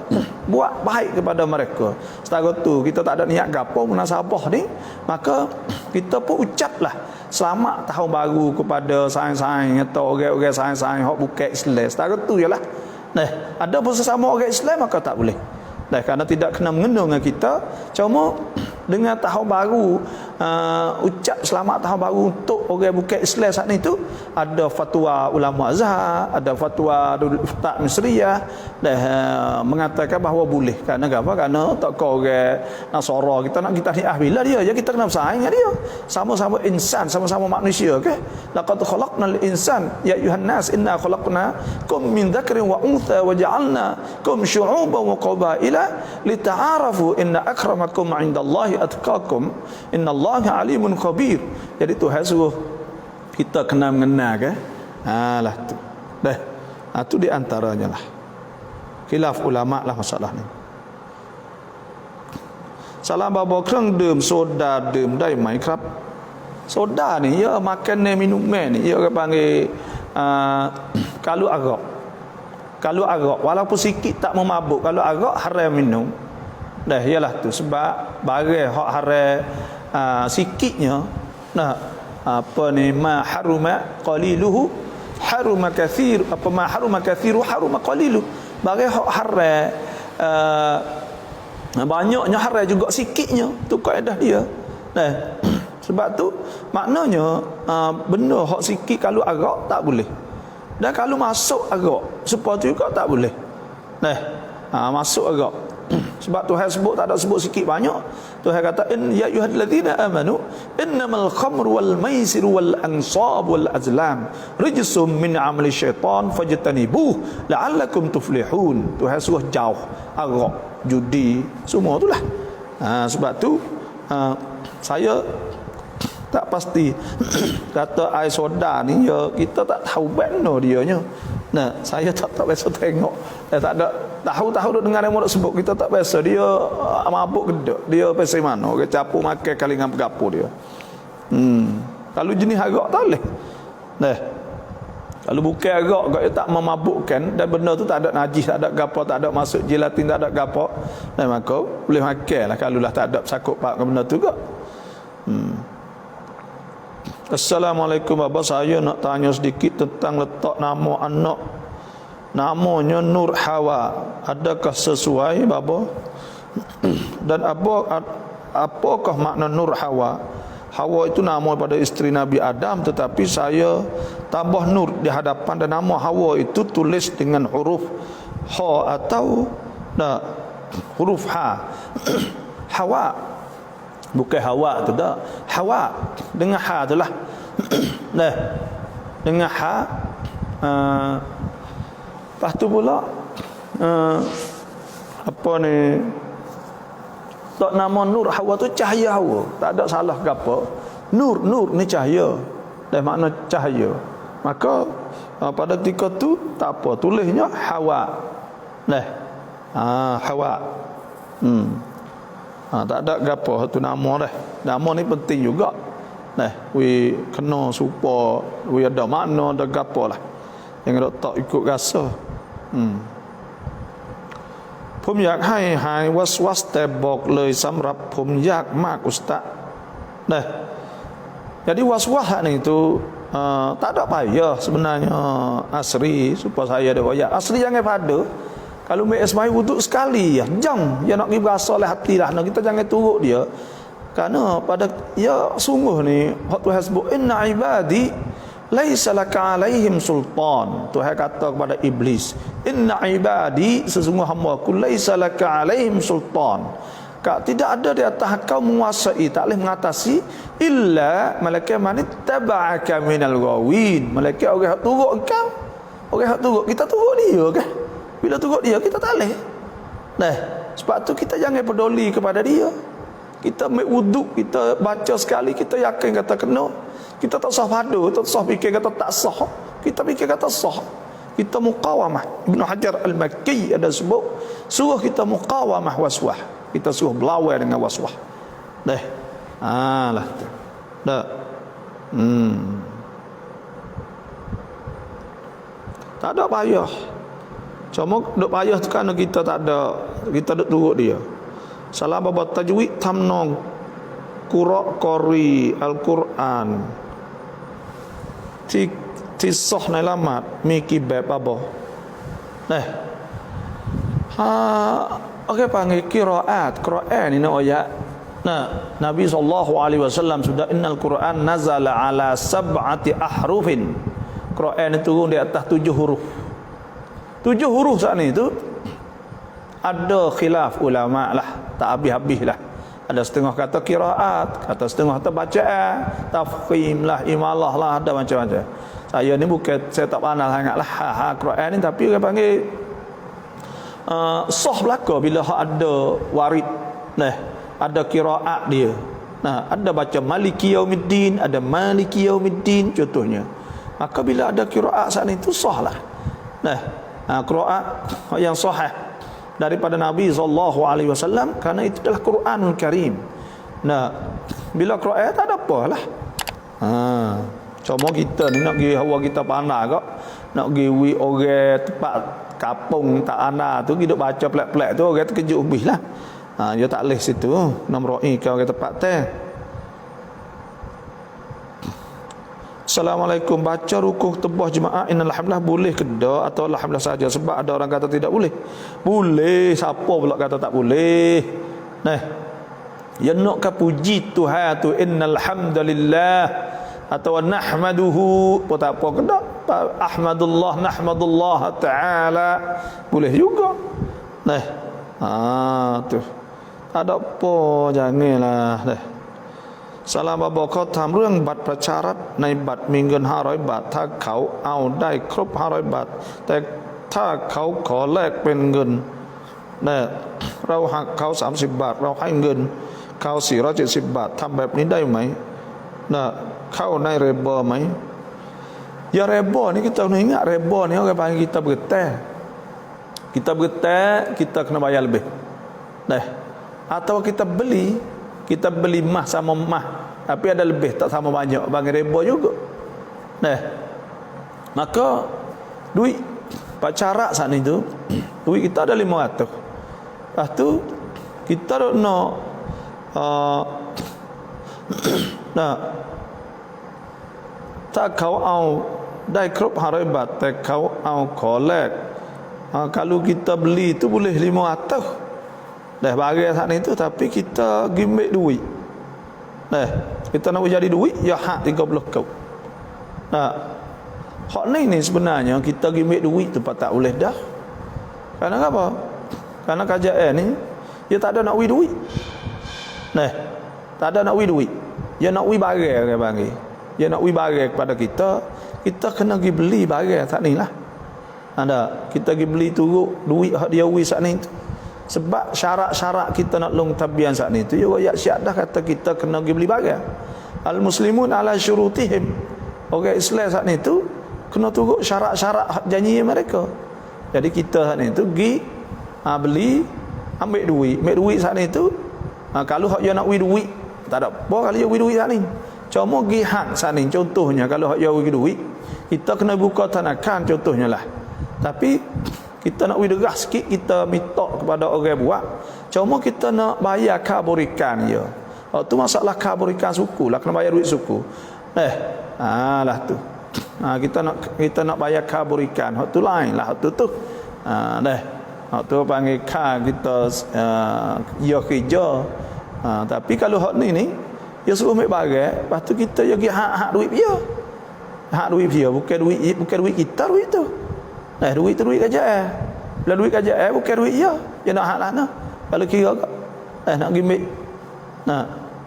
C: buat baik kepada mereka. Setara tu kita tak ada niat gapo munasabah ni, maka kita pun ucaplah selamat tahun baru kepada saing-saing atau orang-orang saing-saing hok bukan Islam. Setara tu jelah. Nah, ada pun sesama orang Islam maka tak boleh. Nah, kerana tidak kena mengena dengan kita. Cuma dengan tahun baru ucap selamat tahun baru untuk orang bukan Islam saat ni tu, ada fatwa ulama Azhar, ada fatwa Ustaz Misriyah mengatakan bahawa boleh. Kerana apa? Kerana tak kau orang Nasara kita nak kita ni bila dia je kita kena bersaing dengan dia. Sama-sama insan, sama-sama manusia ke? Laqad khalaqnal insan ya ayuhan nas inna khalaqnakum min dzakarin wa untha wa ja'alnakum syu'uban wa qabaila lita'arafu inna akramakum 'indallahi atqakum innallaha alimun khabir. Jadi Tuhan suruh kita kena mengenal ke? Lah tu. Dah. Tu di antaranya lah. Khilaf ulama lah masalah ni. Salam babo krangดื่ม soda ดื่ม ได้ไหมครับ soda ni ya makanan minuman ni ya orang panggil kalau arak walaupun sikit tak memabuk. Kalau arak haram minum. Dah ialah tu sebab barang hak haram sikitnya apa ni ma haruma qaliluhu haruma kathir, apa ma haruma kathiru haruma qalilu. Barang hak haram banyaknya haram juga sikitnya, tu kaedah dia. Nah, sebab tu maknanya benda hak sikit kalau arak tak boleh. Dan kalau masuk arak seperti juga tak boleh. Nah, masuk arak. Sebab Tuhan sebut tak ada sebut sikit banyak. Tuhan kata ya ayyuhallazina amanu innamal khamru wal maisiru wal ansab wal azlam rijsum min amali syaitan fajtanibuh la'allakum tuflihun. Tuhan suruh jauh arak, judi, semua itulah. Sebab tu saya tak pasti kata air soda ni ya kita tak tahu benar dianya. Nah, saya tak biasa tengok. Tak ada tahu dengar yang sebut kita tak biasa dia mabuk ke dia pasal mana ke capur makan kali dengan bergapo dia. Kalau jenis arak tak boleh. Nah, kalau bukan arak dia tak memabukkan dan benda tu tak ada najis, tak ada gapo, tak ada masuk gelatin, tak ada gapo, dan maka boleh makanlah kalau lah tak ada sakut pak ke benda tu juga. Assalamualaikum Bapa, saya nak tanya sedikit tentang letak nama anak. Namanya Nur Hawa. Adakah sesuai Bapa? Dan apakah makna Nur Hawa? Hawa itu nama pada isteri Nabi Adam, tetapi saya tambah Nur di hadapan, dan nama Hawa itu tulis dengan huruf Ha atau huruf Ha. Hawa. Bukan Hawa tu dah. Hawa dengan ha tu lah. Nah, dengan ha. Lepas tu pula apa ni? Tak nama Nur Hawa tu cahaya Hawa. Tak ada salah ke apa. Nur ni cahaya. Dan makna cahaya. Maka pada ketika tu tak apa, tulisnya Hawa. Nah. Hawa. Tak ada gapo tu nama dah. Nama ni penting juga. Nah, we kena supaya we ada makna, ada gapo lah. Yang tak ikut rasa. ผมอยากให้หายวัสแต่บอกเลยสำหรับผมยากมากอุสตะ Nah, jadi was-was ni tu tak ada payah sebenarnya asri supaya saya ada wajah. Asri jangan pada. Kalau mai esmai wuduk sekali ya, jam dia nak pergi berasa oleh hati lah. Kita jangan turut dia. Kerana pada ya sungguh ni hak Tuhan sebut inna ibadi laisa laka alaihim sultan. Tuhan kata kepada iblis, inna ibadi, sesungguh hamba-Ku laisa laka alaihim sultan. Tidak ada di atas kau menguasai, tak boleh mengatasi illa malaikat man ittaba'aka minal ghawin. Malaikat orang hak turut kau. Orang hak turut kita turut dia kan. Bila turut dia kita tak boleh. Nah, sebab tu kita jangan peduli kepada dia. Kita ambil wuduk, kita baca sekali, kita yakin kata kena. Kita tak sah pada, tak sah fikir kata tak sah. Kita fikir kata sah. Kita muqawamah. Ibn Hajar Al-Makki ada sebut, suruh kita muqawamah waswah. Kita suruh berlawan dengan waswah. Deh. Lah tu. Dah. Tak ada payah. Cuma duk payah tu kerana kita tak ada, kita duk turut dia. Salah baba tajwid tamnong qori al-Quran. Tisah nai lamat miki bab apa? Okey panggil qiraat. Quran ini ayat. Nabi SAW sudah innal Quran nazala ala sab'ati ahrufin. Quran itu turun di atas 7 huruf. 7 huruf saat ni tu ada khilaf ulama lah, tak habis-habis lah. Ada setengah kata qiraat, kata setengah kata bacaan, tafkhim lah, imalah lah, ada macam-macam. Saya ni bukan, saya tak pandai sangatlah Quran ni, tapi orang panggil sah belaka bila ada warid, ada qiraat dia. Ada baca maliki yaumiddin, ada maliki yaumiddin contohnya. Maka bila ada qiraat saat ni tu sah lah. Qiraat yang sahih daripada Nabi SAW, kerana itu adalah Quranul Karim. Bila qiraat tak ada apalah. Cuma kita ni nak pergi hawa kita pandai kok, nak pergi orang tempat kapung tak ana tu kita baca pelak-pelak tu orang terkejut habis lah. Dia tak leh situ nak meroi kau orang tempat teh. Assalamualaikum, baca rukuk tebah jemaah innal hamdah boleh ke dak atau alhamdulillah saja? Sebab ada orang kata tidak boleh. Boleh, siapa pula kata tak boleh? Ya nak ke puji Tuhan tu innal hamdalillah atau nahmaduhu pun tak apa ke dak? Nahmadullah taala boleh juga. Tu. Tak ada apa, janganlah. Salamบบอกเขาถามเรื่องบัตรประชารัฐในบัตรมีเงิน500 บาทถ้าเขาเอาได้ครบ500 บาทแต่ถ้าเขาขอแลกเป็นเงินเราหักเขา30 บาทเราให้เงินเขา470 บาททำแบบนี้ได้ไหมเข้าในเรบอไหมya reba ni kita kena ingat reba ni orang panggil kita bergetar kita kena bayar lebih atau kita beli mah sama mah tapi ada lebih tak sama banyak bagi reba juga. Maka duit pacarak saat ni tu duit kita ada 500. Lepas tu kita nakถ้าเขาเอาได้ครบ500 บาทแต่เขาเอาขอแลกkalau kita beli tu boleh 500 dah bagi saat ni tu tapi kita gimbik duit. Kita nak jadi duit ya hak 30 kau. Hak ni sebenarnya kita gimbik duit tu tak boleh dah. Karena apa? Karena kerajaan ni dia tak ada nak duit. Tak ada nak duit. Dia nak barang orang panggil. Dia nak barang kepada kita, kita kena pergi beli barang saat ni lah. Kita pergi beli turut duit hak dia saat ni tu. Sebab syarat-syarat kita nak long tabian saat ni tu ya ayat syahadah kata kita kena pergi beli barang. Al muslimun ala syurutihim. Orang Islam saat ni tu kena turut syarat-syarat janji mereka. Jadi kita saat ni tu pergi beli, ambil duit saat ni tu. Kalau hak dia nak duit tak ada apa kalau dia duit saat ni. Cuma pergi hak saat ni contohnya kalau hak dia duit kita kena buka tanakan contohnya lah. Tapi kita nak derah sikit, kita minta kepada orang buat. Cuma kita nak bayar kaburikan dia. Tu masalah kaburikan suku lah, kena bayar duit suku. Lah tu. Kita nak bayar kaburikan. Hak tu lain lah, hak tu. Hak tu panggil kita ya kerja. Tapi kalau hak ni dia suruh ambil barang, lepas tu kita pergi hak duit dia. Hak duit dia, bukan duit kita duit tu. Duit tu duit kerajaan. Bila duit kerajaan bukan duit dia. Dia nak hak lah. Kalau kira nak gimik.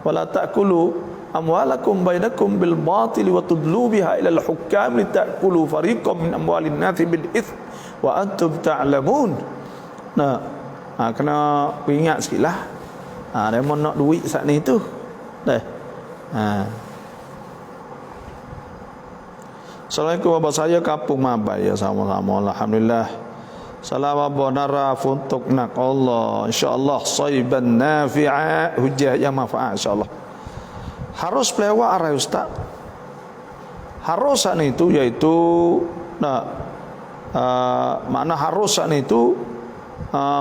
C: Wala ta'kulu amwalakum bainakum bil batili wa tudlu biha ila al hukam li ta'kulu fariqam min amwalin nasi bil its wa antum ta'lamun. Kena ingat sikitlah. Dia mau nak duit saat ni tu. Assalamualaikum, bapa saya kampung Mabai ya sama-sama alhamdulillah. Salam abonara untuk nak Allah insyaallah saiban nafi'a hujah yang manfaat insyaallah. Harus pelewat arai ustaz. Harusan itu iaitu makna harusan itu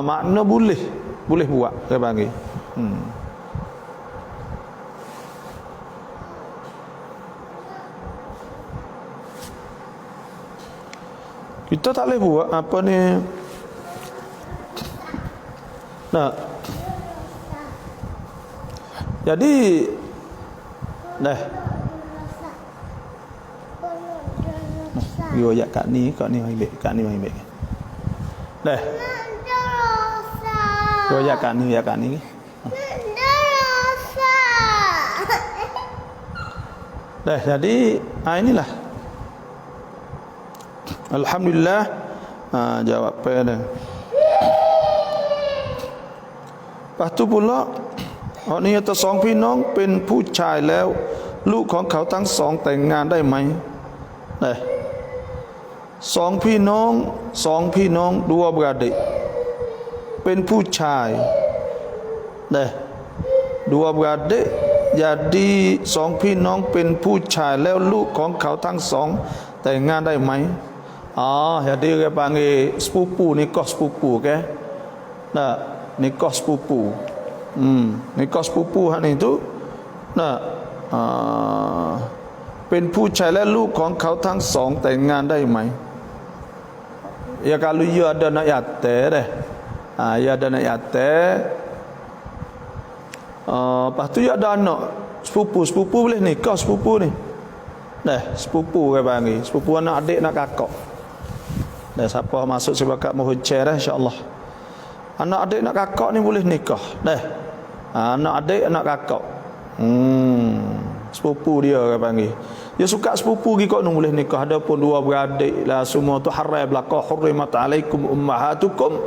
C: makna boleh buat dia panggil. Kita tak boleh buat apa ni. Jadi yo ya kat ni ambil kat ni ambil. Yo ya kat ni. Jadi inilah. Alhamdulillah jawab apa dah. Lepas tu pula นี่จะสองพี่น้องเป็นผู้ชายแล้วลูกของเขาทั้งสองแต่งงานได้ไหมสองพี่น้องdua beradik เป็นผู้ชายdua beradik jadi สองพี่น้องเป็นผู้ชายแล้วลูกของเขาทั้งสองแต่งงานได้ไหมjadi dia panggil sepupu nikah sepupu ke nikah sepupu nikah sepupu hak itu เป็นผู้ชายและลูกของเขาทั้งสองแต่งงานได้ไหม ya kalau ia ada anak yatim ya ada anak yatim lepas tu ia ada anak sepupu boleh nikah sepupu ni sepupu dia panggil sepupu anak adik nak kakak siapa masuk sebagai muhajir insya-Allah anak adik nak kakak ni boleh nikah anak adik anak kakak sepupu dia orang panggil dia suka sepupu gi kok boleh nikah adapun dua beradik lah semua tu haram belaka hurrimat alaikum ummahatukum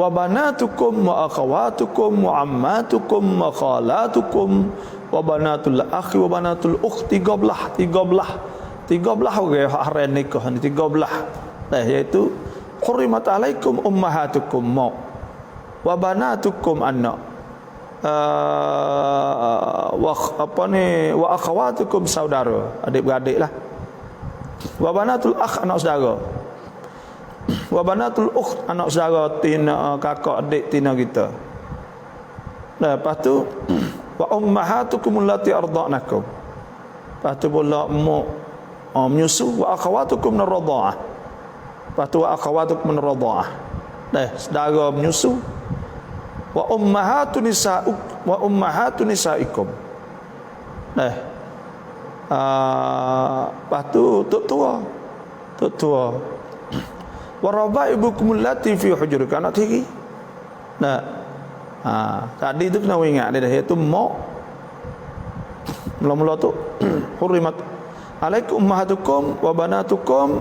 C: wa banatukum wa akhawatukum wa ammatukum wa khalatukum wa banatul akhi wa banatul ukhti 13 orang haram nikah ni 13 iaitu hurrimat alaikum ummahatukum wa banatukum anak wa akhawatukum saudara adik-beradik lah wa banatul akh anak saudara wa banatul ukht anak saudara tina kakak adik tina kita lepas tu wa ummahatukum allati arda'nakum lepas tu pula mak menyusu wa akhawatukum min ar-radha'ah lepas tu wa akhawatukum min ar-radha'ah saudara menyusu wa ummahatu nisaikum lepas tu tok tua wa rabaibukum allati fi hujurikum anak tiri tadi tu kena ingat dia iaitu mak mula-mula tu hurrimat alaikum ummahatukum wa banatukum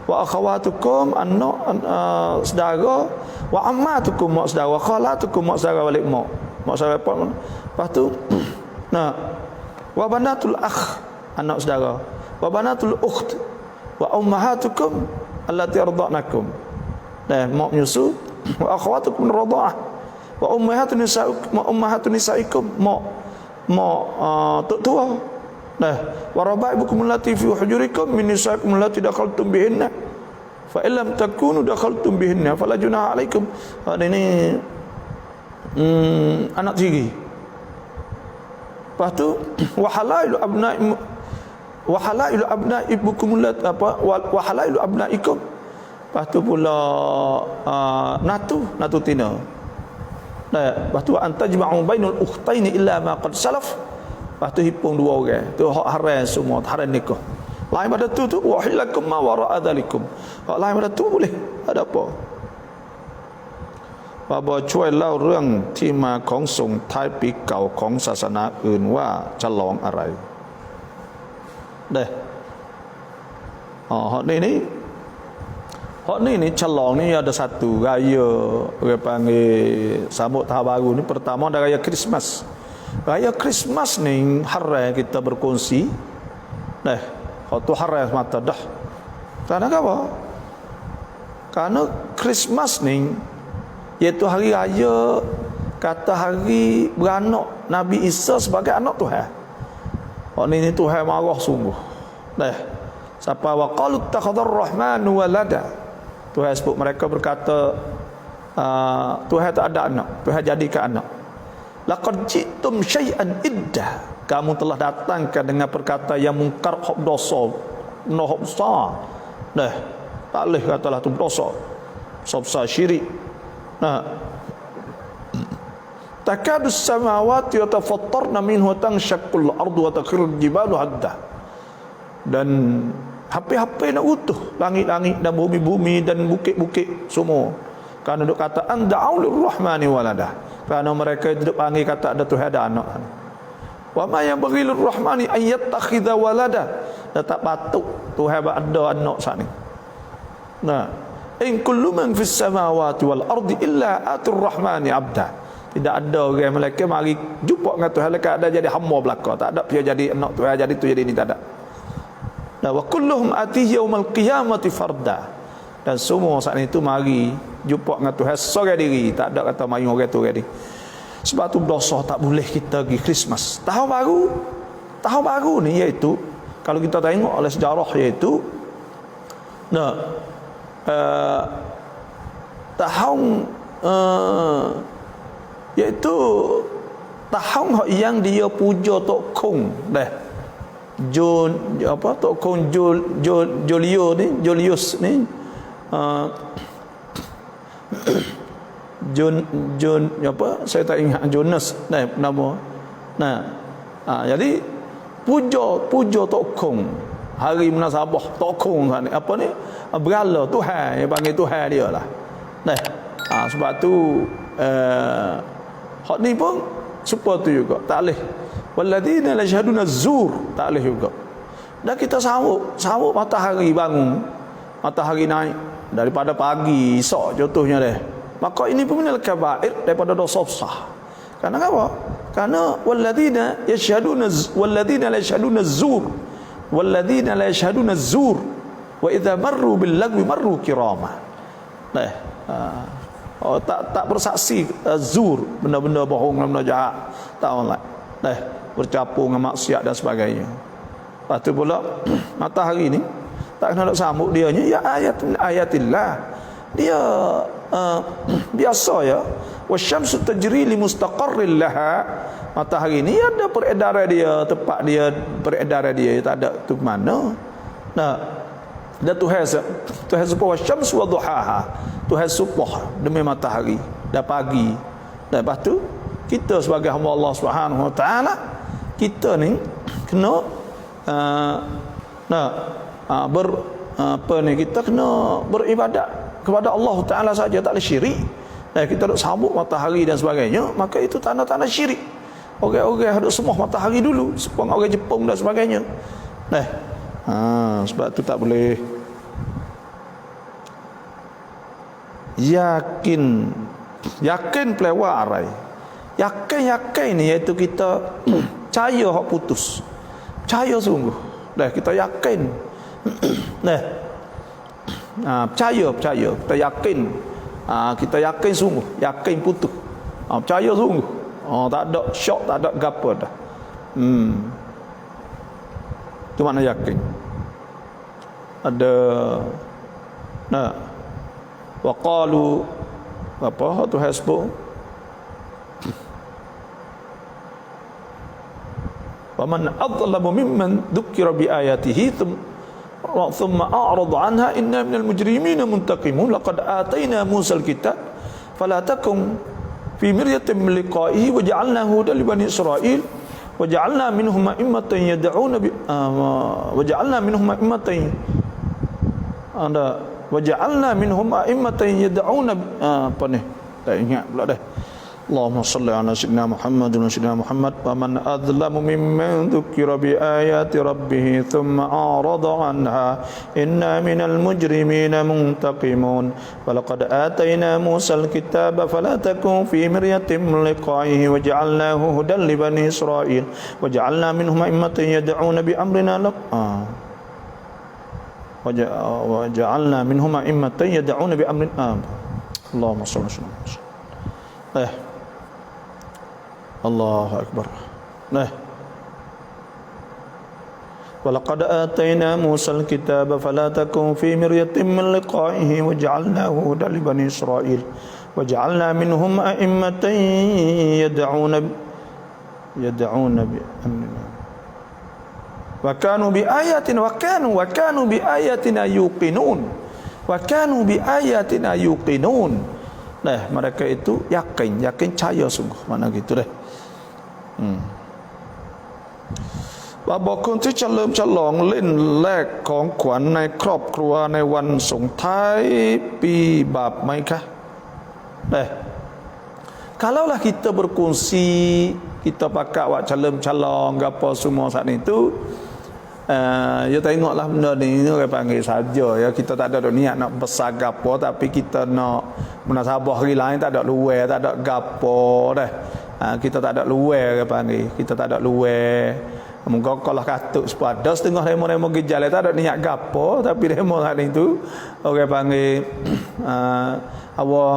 C: wa akhawatukum anak saudara wa ammatukum mak saudara wa khalatukum mak saudara balik mak saudara apa lepas tu wa banatul akh anak saudara wa banatul ukht wa ummahatukum allati arda'nakum mak menyusu wa akhawatukum min radha'ah wa ummahatun nisaikum mak tok tua wa rabaibukum allati fi hujurikum min nisaikum allati dakhaltum bihinna fa illam takunu dakhaltum bihinna fala junaha alaikum ini anak tiri lepas tu wa halailu abnaikum wa halailu abnaikum lepas tu pula natu tina lepas tu antajma'u bainal ukhtaini illa ma qad salaf lepas tu hipung dua orang tu hak haram semua haram nikah lain pada tu wahilakum ma wara'a dzalikum hak lain pada tu boleh ada apa ว่าบ่ช่วยเล่าเรื่องที่มาของส่งท้ายปีเก่าของศาสนาอื่นว่าฉลองอะไรhak niฉลอง ni ada satu raya orang panggil sambut tahun baru ni pertama ada raya Christmas ni haram kita berkongsi hak tu haram semata dah kerana apa? Kerana Christmas ni iaitu hari raya kata hari beranak Nabi Isa sebagai anak Tuhan. Oh ni Tuhan marah sungguh. Dah. Siapa wa qalu takhadar rahmanu walada. Tuhan sebut mereka berkata Tuhan tak ada anak, Tuhan jadikan anak. Laqad ji'tum syai'an idda. Kamu telah datangkan dengan perkata yang mungkar, hak dosa, hak besar. Dah. Tak boleh katalah tu dosa. Besar syirik. Nah. Takadu samawati yatafattarna minhu wa tanshaqqul ardu wa takhirul jibalu hadda. Dan hampir-hampir nak utuh langit-langit dan bumi-bumi dan bukit-bukit semua. Kerana duk kata anda'u lirrahmani walada. Kerana mereka duk panggil kata ada Tuhan ada anak. Wa ma yanbaghi lirrahmani an yattakhidha walada. Dan tak patut Tuhan ada anak sat ni. Nah, in kullu man fis samawati wal ardi illa atur rahmani abda. Tidak ada orang malaikat mari jumpa dengan Tuhan lekat ada jadi hamba belaka. Tak ada dia jadi anak Tuhan jadi tu jadi ni tak ada. Nah, wa kulluhum atihi yaumal qiyamati farda. Dan semua saat itu mari jumpa dengan Tuhan seorang diri, tak ada kata mari orang tu orang ni. Sebab tu dosa tak boleh kita pergi Christmas. Tahun baru ni iaitu kalau kita tengok oleh sejarah iaitu tahun iaitu tahun yang dia puja Tok Kong dah. Tok Kong Julius ni saya tak ingat Jonas nama. Jadi puja Tok Kong hari munasabah Tok Kong ni apa ni berhala Tuhan yang panggil Tuhan dia lah. Sebab tu hak ni pun supaya tu juga tak boleh. Walladzina la yashhaduna az-zur tak boleh juga. Dan kita sambut matahari bangun, matahari naik daripada pagi esok contohnya deh. Maka ini pun minal kabair daripada dosa besar. Karena apa? Karena walladzina la yashhaduna az-zur walladzina la yashhaduna az-zur wa idza marru bil lagwi marru kirama. Tak bersaksi zur, benda-benda bohong, benda jahat, tak online. Bercampur dengan maksiat dan sebagainya. Lepas tu pula matahari ni tak kena nak sambut dia nya ya ayatillah. Dia biasa ya. Wasyamsu tajri li mustaqarril laha. Matahari ni ada peredaran dia, tempat dia peredaran dia, tak ada tu mana. Dan Tuhan sebut wasyamsu wa duhaha. Tuhan subuh demi matahari dan pagi. Dan lepas tu kita sebagai hamba Allah Subhanahu Wa Taala kita ni kena kita kena beribadat kepada Allah Taala saja, tak boleh syirik. Kita duk sambut matahari dan sebagainya, maka itu tanda-tanda syirik. Orang-orang duk sembah matahari dulu, sepang orang Jepun dan sebagainya. Sebab tu tak boleh. Yakin pelewar arai. Yakin ni iaitu kita percaya hak putus. Percaya sungguh. Kita yakin. Percaya. Kita yakin. Kita yakin sungguh. Yakin putus. Percaya sungguh. Tak ada syok, tak ada gapo dah. Itu makna yakin. Ada wa qalu apa tu hasbu wa man adlamu mimman dzukira bi ayatihi thumma a'rada anha inna minal mujrimina muntaqimun laqad atayna Musal kitab fala takum fi miryatin min liqa'ihi wa ja'alnahu hudan li bani Israil wa ja'alna minhum a'immatan yad'una bi wa ja'alna minhum a'immatan waja'alna minhum a'immatan yad'una apa ni tak ingat pula dah. Allahumma salli ala sayyidina Muhammad wa sayyidina Muhammad wa man adlamu mimman dzukira bi ayati rabbih thumma a'rada anha inna minal mujrimina muntaqimun wa laqad atayna Musal kitaba fala takun fi miryatin min liqa'ihi wa ja'alnahu hudan li bani Israil wa ja'alna minhum a'immatan yad'una bi amrina wa ja'alna minhum a'immatan yad'una bi amrina. Allahumma shalli ala Muhammad. Allahu akbar. ولقد آتينا موسى الكتاب فلا تكن في مرية من لقائه وجعلناه هدى لبني إسرائيل وجعلنا منهم أئمة يدعون بأمرنا وكانوا بآياتنا يوقنون. Mereka itu yakin percaya sungguh, mana gitu deh. Vàบอกคนที่เฉลิมฉลองเล่นแลกของขวัญในครอบครัวในวันส่งท้ายปีบาปไหมคะkalaulah kita berkongsi, kita pakai wak ฉลิมฉลองapa semua saat itu, ya tengoklah benda ni orang panggil saja ya, kita tak ada niat nak besar gapo, tapi kita nak munasabah hari lain tak ada luar, tak ada gapo dah. Kita tak ada luar orang panggil, kita tak ada luar. Mungkin kalau katuk sepada setengah remo gejala tak ada niat gapo, tapi remo hari itu orang panggil awak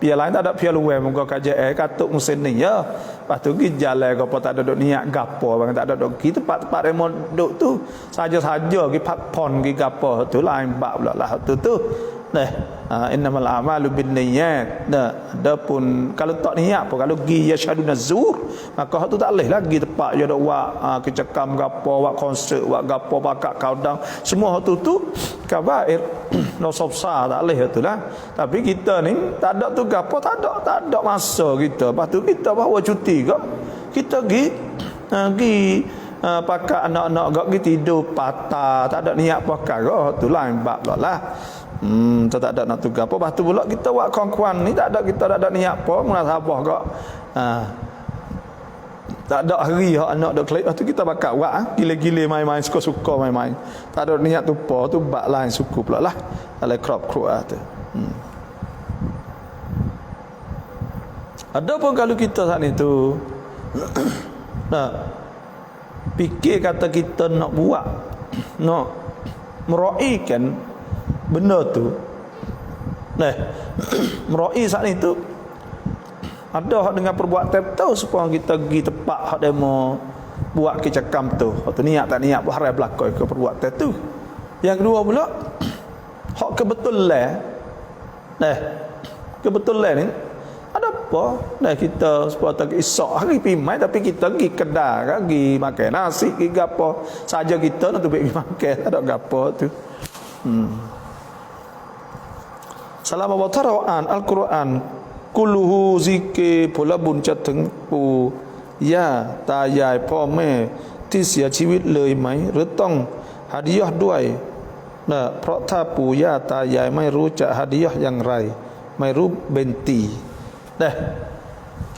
C: pihak lain tak ada pihak luar, mungkin kajian katuk musim ni ya. Lepas tu gejala gapo tak ada niat gapo, bang tak ada kita tempat remo duk tu saja-saja gi pak pon gi gapo tu lain bab lah tu. Innamal a'malu binniyat. Adapun kalau tak niat apa, kalau gi yashaduna zur, maka hak tu tak leh lagi tempat je dak wak kecekam gapo, wak konsert, wak gapo pakak kaudang, semua hak tu kabair dosa besar, tak leh tu lah. Tapi kita ni tak ada tu gapo, tak ada masa kita. Lepas tu kita bawa cuti kak, kita gi pakak anak-anak gak gi tidur patah, tak ada niat pakak tu lain bab lah. Tak ada nak tugas apa. Lepas tu pula kita buat kawan-kawan ni kita tak ada niat apa, munasabah kak. Tak ada hari hak anak dak klik. Lepas tu kita bakal buat gila-gila main-main, suka-suka main-main. Tak ada niat tu apa, tu bab lain suku pula lah. Dalam crop tu. Adapun kalau kita saat ni tu fikir kata kita nak buat, nak meraikan benda tu, merai saat ni tu ada hak dengan perbuatan tu supaya kita pergi tempat hak demo buat kecakam tu, hak tu niat tak niat haram belakang ke perbuatan tu. Yang kedua pula hak kebetulan ni ada apa kita supaya tak esok hari pimai tapi kita pergi kedai pergi makan nasi pergi gapo saja kita nak tu pergi makan, tak ada gapo tu. Selama wataraan Al-Quran kulluhu zikir pula bun chaถึงปู่ย่าตายายพ่อแม่ที่เสียชีวิตเลยไหมหรือต้องฮาดิยะห์ด้วยเพราะถ้าปู่ย่าตายายไม่รู้จะฮาดิยะห์อย่างไรไม่รู้เบนตี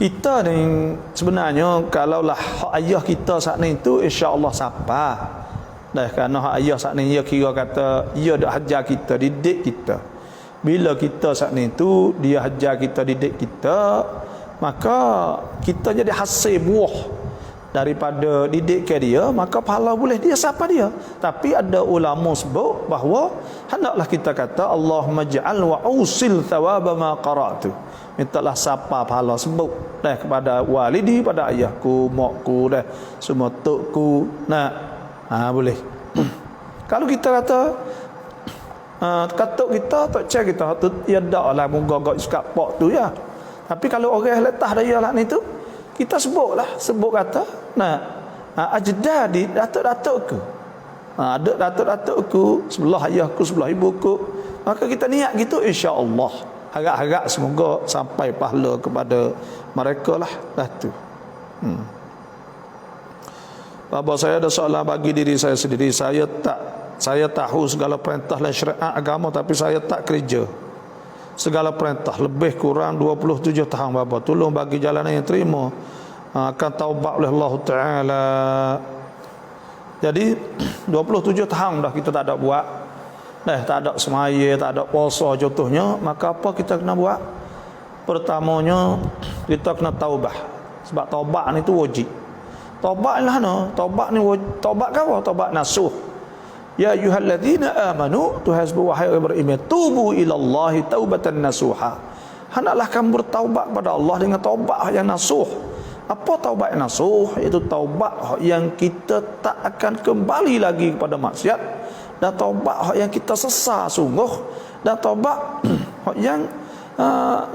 C: kita ni sebenarnya kalaulah hak ayah kita saat ni tu insya-Allah sabar kerana hak ayah saat ni dia kira kata dia dak hajar kita, didik kita. Bila kita saat ni tu dia hajar kita, didik kita, maka kita jadi hasil buah daripada didik ke dia, maka pahala boleh dia siapa dia. Tapi ada ulama sebut bahawa hendaklah kita kata Allahumma ja'al wa usil thawaba ma qara'tu, mintalah siapa pahala sebut kepada walidi, pada ayahku, makku semua tukku boleh. Kalau kita kata katuk kita tak cek kita tu ya dak lah moga-moga suka pok tu ya. Tapi kalau orang letak dia lah ni tu kita sebut kata ajdadi datuk-datukku. Ada datuk-datukku sebelah ayahku, sebelah ibuku. Maka kita niat gitu insya-Allah. Harap-harap semoga sampai pahala kepada mereka lah tu. Bapa saya ada soalan bagi diri saya sendiri. Saya tahu segala perintah dan syariat agama, tapi saya tak kerja segala perintah. Lebih kurang 27 tahun bapa. Tolong bagi jalan yang terima, akan taubat oleh Allah Ta'ala. Jadi 27 tahun dah kita tak ada buat, tak ada semaya, tak ada puasa contohnya. Maka apa kita kena buat? Pertamanya kita kena taubat. Sebab taubat ni tu wajib. Taubat lah taubat ni taubat kan apa? Taubat nasuh. Ya ayyuhalladzina amanu, Tuhan sebut wahai orang beriman, tubu ilallahi taubatan nasuha. Hendaklah kamu bertaubat kepada Allah dengan taubat yang nasuh. Apa taubat yang nasuh? Iaitu taubat yang kita tak akan kembali lagi kepada maksiat, dan taubat yang kita sesal sungguh, dan taubat yang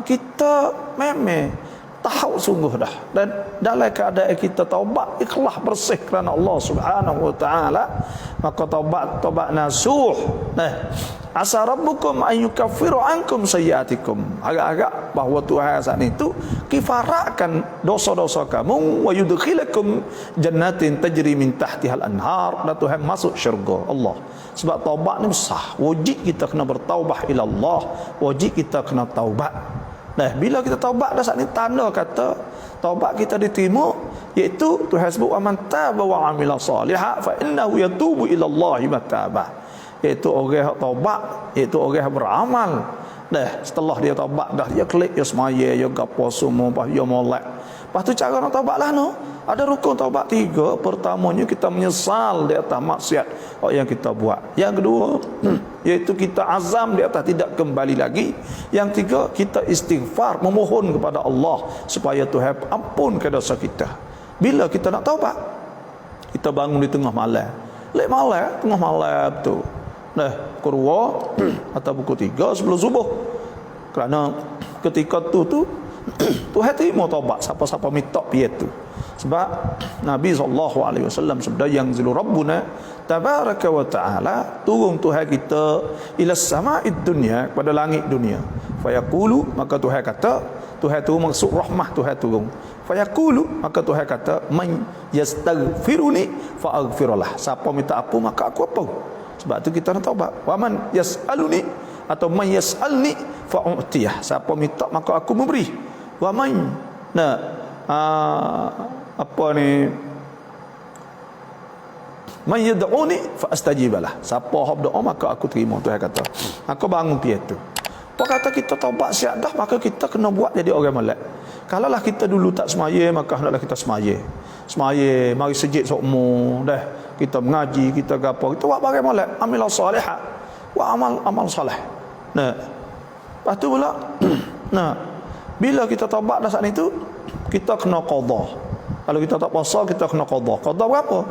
C: kita memang tahu sungguh dah, dan dalam keadaan kita taubat ikhlas bersih kerana Allah Subhanahu wa taala, maka taubat nasuh. Nah, asa rabbukum an yukaffiru ankum sayyiatikum, agak-agak bahawa Tuhan saat itu kifaratkan dosa-dosa kamu, wa yudkhilakum jannatin tajri min tahtiha al-anhar, dan Tuhan masuk syurga Allah. Sebab taubat ni besar, wajib kita kena bertaubat ila Allah, wajib kita kena taubat. Nah, bila kita taubat dah saat ni, tanda kata taubat kita diterima, iaitu Tuhan sebut wa man taba wa amila salihan fa innahu yatubu ila Allah mataba. Iaitu orang yang taubat, iaitu orang yang beramal. Nah, setelah dia taubat dah, dia klik, dia semaya, dia gapo semua, dia molek. Lepas tu cara nak taubat lah no. Ada rukun taubat 3. Pertamanya kita menyesal di atas maksiat yang kita buat. Yang kedua, iaitu kita azam di atas tidak kembali lagi. Yang 3, kita istighfar, memohon kepada Allah supaya Tuhan ampunkan dosa kita. Bila kita nak taubat, kita bangun di tengah malam. Lek malam, tengah malam tu. Nah, pukul 2 atau pukul 3 sebelum subuh. Kerana ketika tu Tuhan terima taubat siapa-siapa minta piye tu. Sebab Nabi SAW sabda, yang zilu Rabbuna tabaraka wa ta'ala, turun Tuhan kita ila sama'id dunya, pada langit dunia. Fayaqulu, maka Tuhan kata, Tuhan tu maksud rahmah Tuhan turun. Fayaqulu, maka Tuhan kata, man yastaghfiruni fa'aghfirullah, siapa minta apa maka aku apa. Sebab tu kita nak taubat. Wa man yas'aluni, atau man yas'alni fa'u'tiyah, siapa minta maka aku memberi. Wa man man yad'uni fa astajibalah, siapa hab doa maka aku terima. Tuhan kata, aku bangun piye tu. Apa kata kita taubat siap dah, maka kita kena buat jadi orang molek. Kalaulah kita dulu tak semaya, maka hendaklah kita semaya. Semaya, mari sejid sokmo dah, kita mengaji, kita gapo, kita buat barang molek, amal salihah wa amal soleh. Nah, lepas tu pula nah, bila kita taubat dah saat itu, kita kena qada. Kalau kita tak puasa, kita kena qada. Qada berapa?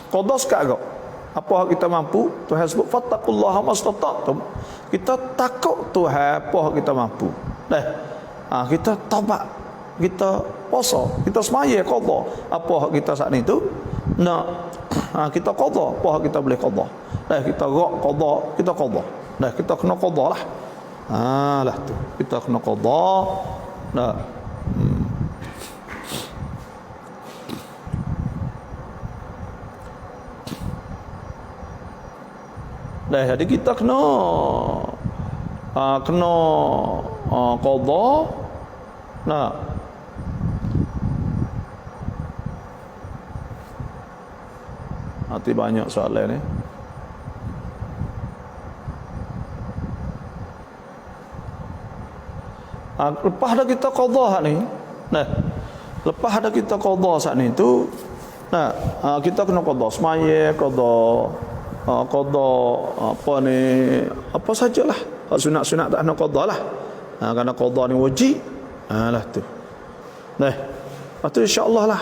C: Qada sekarang. Apa kita mampu, Tuhan sebut fattaqullaha mastata'tum. Kita takut Tuhan apa kita mampu. Kita taubat, kita puasa, kita semaya qada. Apa kita saat itu kita qada, apa kita boleh qada. Kita rak qada, kita qada. Kita kena qada lah. Lah tu, kita kena qada. Jadi kita kena qada. Nanti banyak soalan ni. Lepas dah kita qada ni, lepas dah kita qada saat ni tu, kita kena qada semaya, qada apa sajalah. Sunat-sunat tak kena qada lah. Kerana qada ni wajib. Lah tu. Lepas tu insya-Allah lah.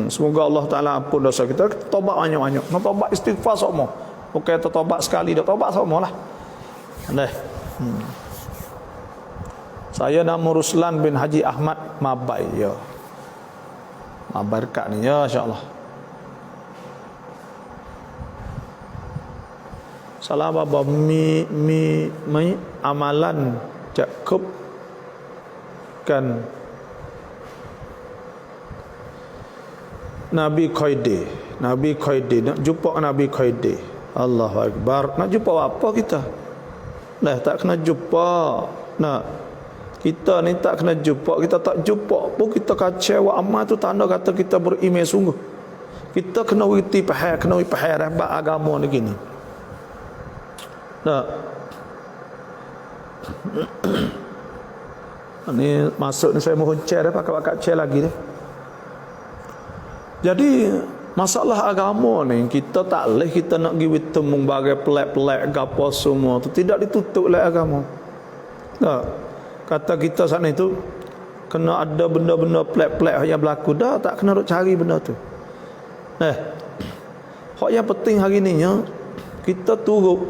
C: Semoga Allah Taala ampun dosa kita. Taubat banyak-banyak. Nak taubat istighfar semua. Bukan taubat sekali dah, taubat semualah. Saya nama Ruslan bin Haji Ahmad Mabai ya. Mabai dekat ni ya, insya-Allah. Salah baba mi amalan cukup kan Nabi Qaidi nak jumpa Nabi Qaidi. Allahu Akbar. Nak jumpa apa kita? Tak kena jumpa. Kita ni tak kena jumpa. Kita tak jumpa pun kita kecewa amal tu, tanda kata kita beriman sungguh. Kita kena reti faham, kena faham dah agama ni gini. Ni masuk ni saya mohon share dah, pakai chair lagi dah. Jadi masalah agama ni kita tak boleh kita nak pergi temung bagai pelak-pelak gapo semua tu tidak ditutup oleh agama. Tak. Kata kita sana itu kena ada benda-benda pelak-pelak yang berlaku dah, tak kena duk cari benda tu. Hak yang penting hari ni nya kita turut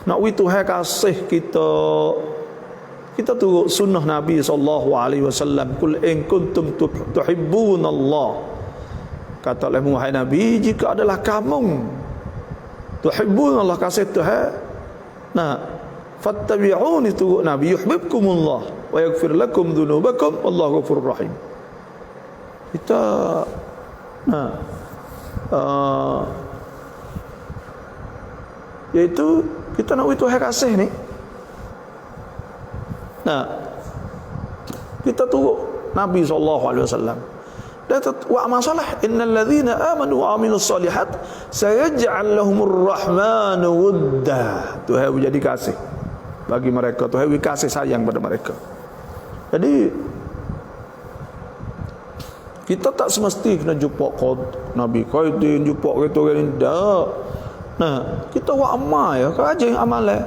C: nak wi Tuhan kasih kita turut sunnah Nabi SAW. Kul in kuntum tuhibbunallah, kata oleh wahai Nabi, jika adalah kamu tuhibbunallah, kasih Tuhan, nah fattabi'uni, turut Nabi, yuhibbukumullah wa yaghfir lakum dhunubakum wallahu ghafurur rahim. Kita iaitu kita nak wi Tuhan kasih ni, nah kita turut Nabi SAW. Dan wa masalah innal ladzina amanu wa amilus solihat sayaj'al lahumur rahmanu wudda. Tuhan menjadi kasih bagi mereka, Tuhan kasih sayang pada mereka. Jadi kita tak semesti kena jumpa Nabi Qaidin, jumpa kita orang ni dak. Nah, kita buat amal ya, rajin amalan,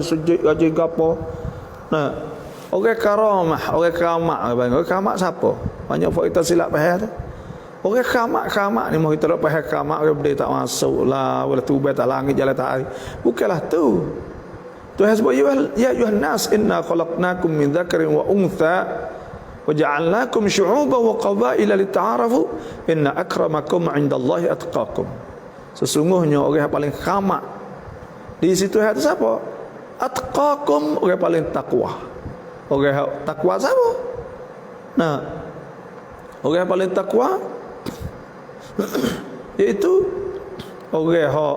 C: sujud, rajin gapo. Nah, orang karamah, orang keramat siapa? Banyak folk kita silap faham tu. Orang keramat ni mau kita tak faham keramat, orang berdiri tak masuk lah, boleh tubai tak langit jalan tak hari. Bukanlah tu. Tuhan sebut ya ayuhan nas inna khalaqnakum min dzakarin wa untha wa ja'alnakum syu'uban wa qabaila lita'arafu inna akramakum 'indallahi atqakum. Sesungguhnya orang yang paling keramat di situ itu siapa? Atqakum, orang paling takwa. Orang takwa siapa? Nah, orang yang paling takwa iaitu orang yang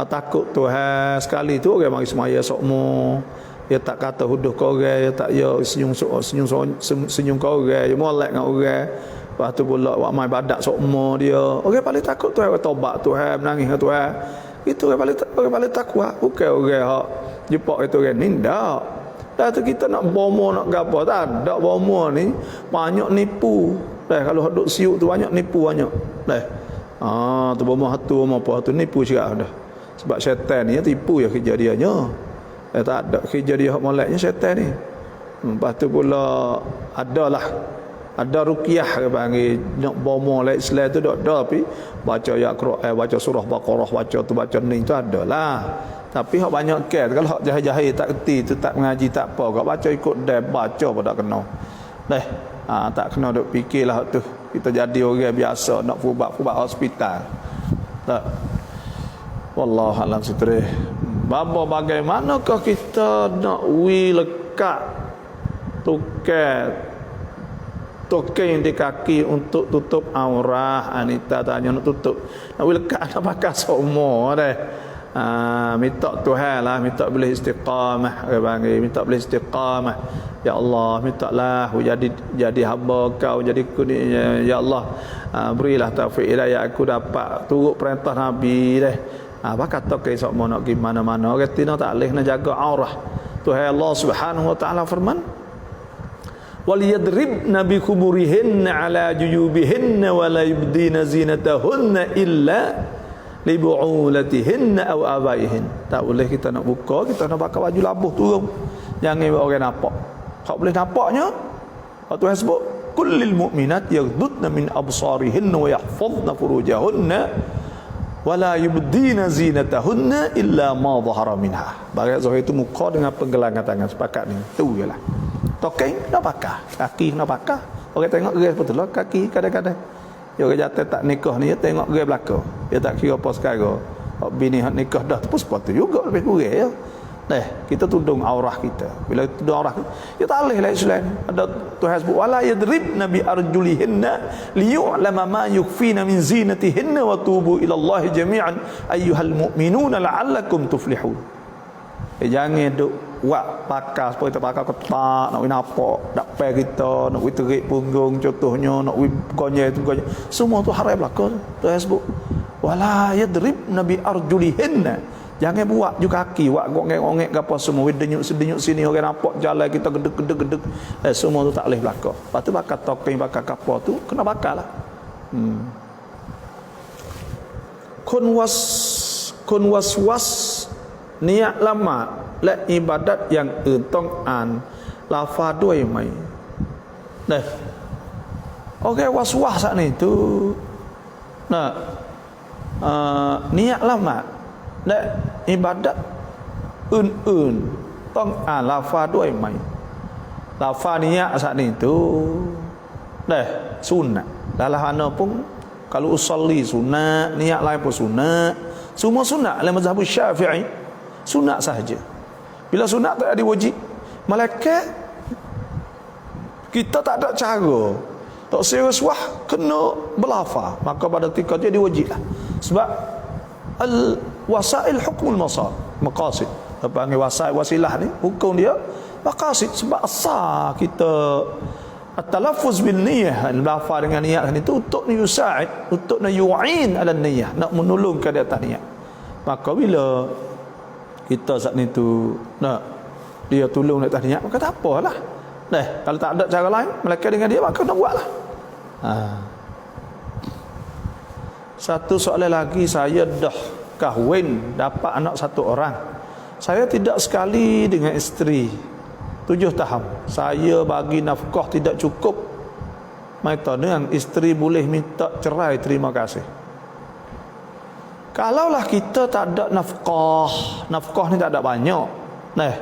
C: takut Tuhan. Sekali tu orang mari semaya sokmo, dia tak kata huduh ke orang, dia tak ya senyum ke orang, dia molek dengan orang. Lepas tu pula buat mai ibadat sokmo dia. Orang paling takut Tuhan, bertaubat Tuhan, menangis dengan Tuhan. Itu orang paling takwa. Bukan orang yang jumpa itu orang ni ndak. Dah tu kita nak bomo nak gapo tak ada bomo ni banyak nipu. Dah kalau duk siuk tu banyak nipu banyak. Dah. Tu bomo hatu apa tu nipu juga dah. Sebab syaitan ni tipu ya kerja dia nya. Tak ada kerja dia hak moleknya syaitan ni. Lepas tu pula ada ruqyah ke panggil nak bomo lah Islam tu dak ada, tapi baca ayat Quran, baca surah Baqarah, baca ni tu adalah. Tapi hak banyak ke kalau hak jahil-jahil tak kerti tu tak mengaji tak apa, kau baca ikut dia baca pun tak kena. Tak kena duk fikirlah hak tu. Kita jadi orang biasa nak fubat hospital. Tak. Wallahu alam sitrih. Bagaimanakah kita nak lekat token di kaki untuk tutup aurah? Anita tanya nak tutup. Nak lekat nak pakai semua deh. Minta Tuhan lah, minta boleh istiqamah, minta boleh istiqamah. Ya Allah, mintalah jadi hamba kau, jadi ya Allah, berilah taufik hidayah aku dapat turut perintah Nabi deh. Apa kata ke sok mau nak pergi mana-mana, kita tak boleh nak jaga aurah. Tuhan Allah Subhanahu wa taala firman, wal yadribna bi khumurihinna ala juyubihinna wa la yubdina zinatahunna illa li bu'ulatihinna aw abaihin. Tak boleh kita nak buka, kita nak pakai baju labuh turun. Jangan orang nampak. Tak boleh nampaknya. Tuhan sebut kullil mu'minat yaghdudna min absarihinna wa yahfazna furujahunna wa la yubdina zinatahunna illa ma dhahara minha. Bagai zahir itu muka dengan penggelangan tangan sepakat ni. Tu jelah. Token nak pakai, kaki nak pakai. Orang tengok gerai betul lah kaki kadang-kadang. Dia orang jatuh tak nikah ni, dia tengok gerai belakang. Dia tak kira apa sekarang. Bini hak nikah dah tu sepatu juga lebih kurang ya. Kita tudung aurah kita. Bila tudung aurah kita tak boleh lah Islam. Ada Tuhan sebut wala yadribna bi arjulihinna liyu'lama ma yukfina min zinatihinna wa tubu ila Allah jami'an ayyuhal mu'minuna la'allakum tuflihun. Jangan duk buat pakai supaya kita pakai ketak nak nampak dakpai kita, nak terik punggung contohnya, nak konyol tu konyol. Semua tu haram belaka. Tuhan sebut wala yadribna bi arjulihinna. Jangan buat juga kaki, buat gongek-gongek ke apa semua, denyuk sini orang nampak jalan kita gedek. Semua tu tak boleh belaka. Lepas tu bakal token, bakal kapal tu kena bakal lah. คนwas niat lama และอิบาดัตอย่างอื่นต้องอ่านลาฟาด้วยไหมnah okey was saat itu nah niat lama และอิบาดัตอื่นๆต้องอ่านลาฟาด้วยไหมลาฟาniat saat itu nah sunnah lalahana pun kalau usolli sunat, niat lain pun sunat. Semua sunat dalam mazhab Syafi'i. Sunat sahaja. Bila sunat tak ada wajib. Malaikat kita tak ada cara. Tak serius wah kena berlafaz, maka pada ketika dia diwajiblah. Sebab wasail hukmul maqasid. Apa panggil wasail wasilah ni hukum dia maqasid sebab asal kita at-talaffuz bil niyyah, berlafaz dengan niat itu untuk yusa'id, untuk yu'in ala niyyah, nak menolongkan di atas niat. Maka bila kita saat itu nak dia tolong di atas niat, maka tak apalah. Nah, kalau tak ada cara lain melaka dengan dia, maka nak buatlah. Satu soalan lagi, saya dah kahwin dapat anak satu orang. Saya tidak sekali dengan isteri 7 tahun. Saya bagi nafkah tidak cukup. Maka dengan isteri boleh minta cerai, terima kasih. Kalaulah kita tak ada nafkah ni tak ada banyak. Nah,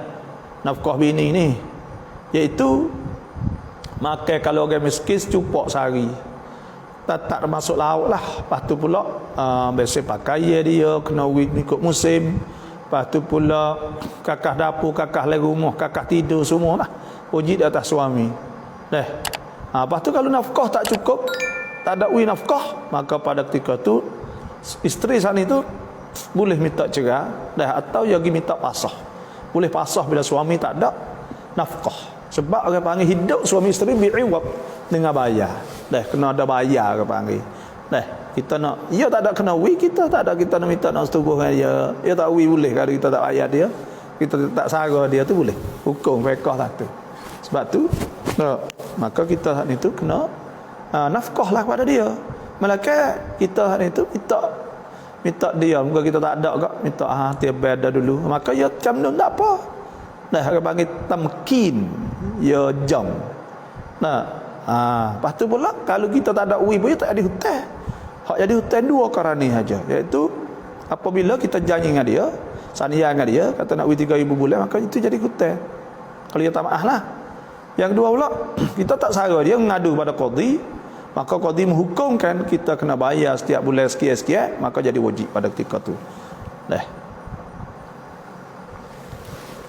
C: nafkah bini ni iaitu makan kalau orang miskin secupok sehari. Tak masuk lauk lah. Lepas tu pula biasa pakai dia kena ikut musim. Lepas tu pula kakak dapur, kakak lagi rumah, kakak tidur semua lah wajib di atas suami. Lepas tu kalau nafkah tak cukup, tak ada nafkah, maka pada ketika tu isteri sana itu boleh minta cerai atau lagi minta pasah. Boleh pasah bila suami tak ada nafkah. Sebab orang panggil hidup suami isteri bi'iwab, dengan bayar. Kena ada bayar orang panggil. Kita nak, dia tak ada kena kita tak ada, kita nak minta nak setubuh dengan dia tak boleh kalau kita tak bayar dia, kita tak sara dia tu boleh hukum fiqh satu. Sebab tu maka kita saat itu kena nafkah lah kepada dia. Malaikat kita saat itu minta dia, muka kita tak ada kak, minta tiap dah dulu, maka dia macam tu tak apa. Dia panggil tamkin, dia jam. Lepas tu pula kalau kita tak ada pun tak ada hutang. Hak jadi hutang dua kerana ni saja, iaitu apabila kita janji dengan dia, saniya dengan dia, kata nak 3,000 bulan, maka itu jadi hutang. Kalau dia tak maaf lah. Yang kedua pula, kita tak sara dia, mengadu pada qadhi, maka qadhi menghukumkan kita kena bayar setiap bulan sekian-sekian, maka jadi wajib pada ketika tu.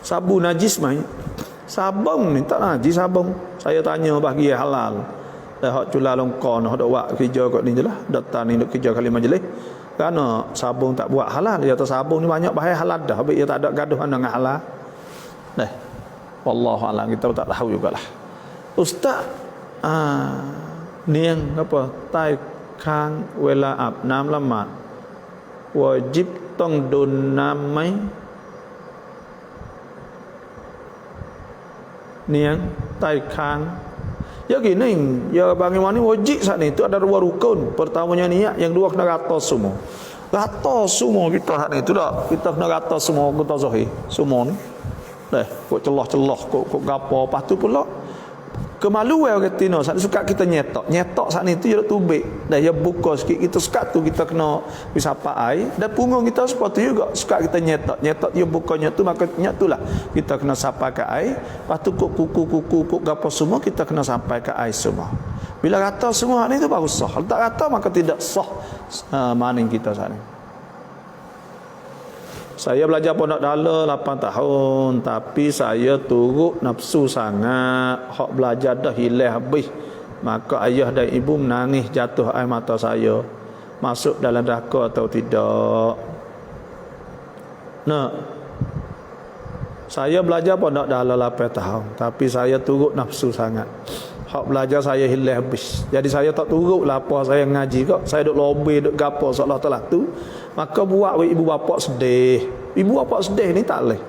C: Sabun najis mai. Sabun ni tak najis sabun. Saya tanya bagi halal. Hak cula longkon hak dak buat kerja kat ni jelah, datang ni duk kerja kali majlis. Kerana sabun tak buat halal, dia kata sabun ni banyak bahaya halal dah, habis dia tak ada gaduh dengan halal. Wallahu alam, kita tak tahu jugalah. Ustaz ni yang apa? Tai khang wela อาบน้ำ ละหมาด wajib ต้องโดนน้ำไหม ni yang tai khang. Ya gini, ya bagaimana wajib saat itu ada 2 rukun. Pertamanya niat, yang 2 kena rata semua. Rata semua kita saat itu dah. Kita kena rata semua kita zahir. Semua ni. Kok celah-celah, kok gapo. Lepas tu pula kemaluan orang Tino saat suka kita nyetok saat itu dia tubik dah dia buka sikit, kita sekat tu kita kena pisapa air, dan punggung kita seperti juga suka kita nyetok dia bukanya tu, maka nyatulah kita kena sampai ke air. Lepas tu kuku gapo semua kita kena sampai ke air semua. Bila rata semua ni tu baru sah. Kalau tak rata maka tidak sah maning kita saat ni. Saya belajar pondok dala 8 tahun, tapi saya turut nafsu sangat. Hak belajar dah hilang habis. Maka ayah dan ibu menangis jatuh air mata saya. Masuk dalam neraka atau tidak? Saya belajar pondok dala 8 tahun, tapi saya turut nafsu sangat. Hak belajar saya hilang habis. Jadi saya tak turut lah apa saya ngaji kok. Saya duk lobby, duk gapo seolah-olah tu. Maka buat ibu bapa sedih. Ibu bapa sedih ni tak boleh.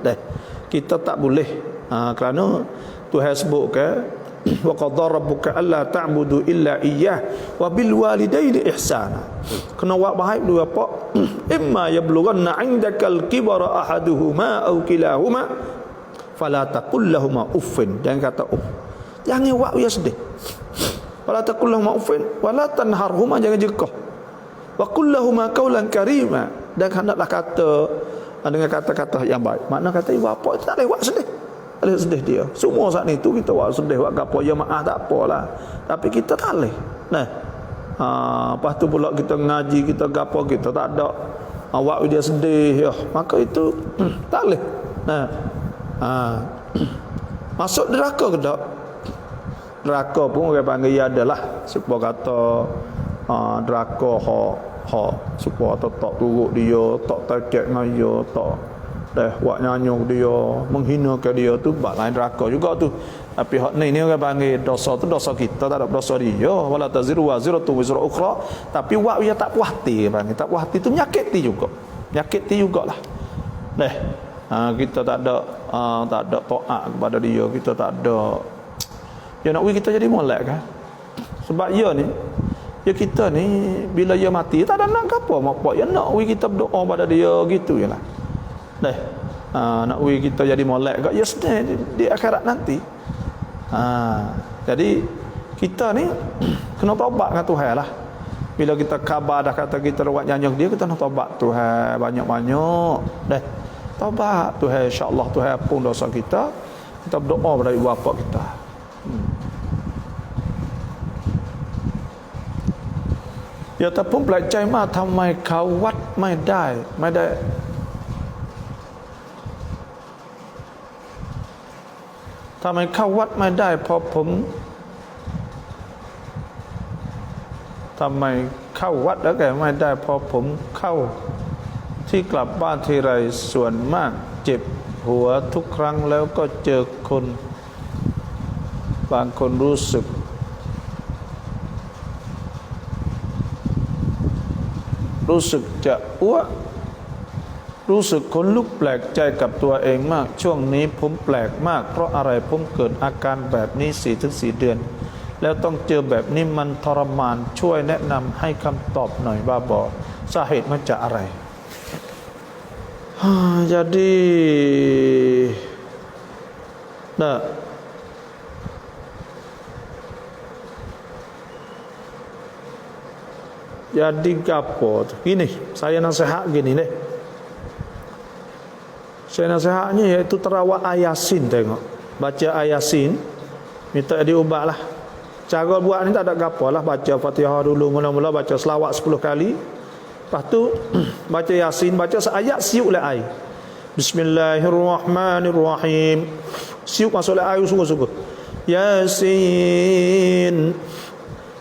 C: Kita tak boleh. Kerana Tuhan sebut ke wa qadara rabbuka alla ta'budu illa iyyah wa bil walidaini ihsana. Kena buat baik dua apa? Imma yablughanna 'indakal kibara ahaduhuma aw kilahuma fala taqul lahumu uffin. Jangan kata uff. Jangan buat dia sedih. Fala taqul lahumu uffin wala tanharhuma, jangan jekah. Wa qul lahumu qawlan karima, dan hendaklah kata dengan kata-kata yang baik. Makna kata ibu bapa tak boleh buat sedih. Boleh sedih dia. Semua saat ni tu kita buat sedih, buat gapo ya maaf tak apalah. Tapi kita tak boleh. Nah. Lepas tu pula kita ngaji, kita gapo, kita tak ada buat dia sedih ya. Maka itu tak boleh. Nah. Masuk neraka ke tak? Neraka pun orang panggil ya adalah supaya kata neraka supaya tak turut dia, tak terkait dengan dia, tak buat nyanyuk dia, menghinakan dia tu bak lain neraka juga tu. Tapi hak ni orang panggil dosa tu dosa kita, tak ada dosa dia. Wala taziru waziratu wizra ukhra. Tapi buat dia tak puas hati panggil. Tak puas hati tu menyakiti juga. Menyakiti jugalah. Kita tak ada taat kepada dia, kita tak ada. Dia nak kita jadi molek kan? Sebab dia ni, ya kita ni bila dia mati tak ada nak apa mak pak, ya nak kita berdoa pada dia gitu jelah. Nak kita jadi molek kat ya sedih di akhirat nanti. Jadi kita ni kena taubat dengan Tuhan lah. Bila kita khabar dah kata kita buat nyanyi dia, kita nak taubat Tuhan banyak-banyak. Taubat Tuhan, insya-Allah Tuhan ampun dosa kita. Kita berdoa pada ibu bapa kita. Ya แต่ผมแปลกใจมากทำไมเขาวัดไม่ได้ทำไมเข้าวัดไม่ได้พอผมทำไมเข้าวัดแล้วแกไม่ได้พอผมเข้าที่กลับบ้านทีไรส่วนมากเจ็บหัวทุกครั้งแล้วก็เจอคนบางคนรู้สึกจะอ้วกรู้สึกขนลุกแปลกใจกับตัวเองมากช่วงนี้ผมแปลกมากเพราะอะไรผมเกิดอาการแบบนี้ 4-4 เดือนแล้วต้องเจอแบบนี้มันทรมานช่วยแนะนำให้คำตอบหน่อยว่าบอกสาเหตุมาจากอะไรjadi jadi gapo gini, saya nasihat gini deh. Saya nasihatnya iaitu terawat ayasin, tengok. Baca ayasin, minta diubahlah. Cara buat ni tak ada gapo lah, baca Fatihah dulu, mula-mula baca selawat 10 kali. Lepas tu baca yasin, baca seayat siuk le air. Bismillahirrahmanirrahim. Siuk masuk le air sungguh-sungguh. Yasin.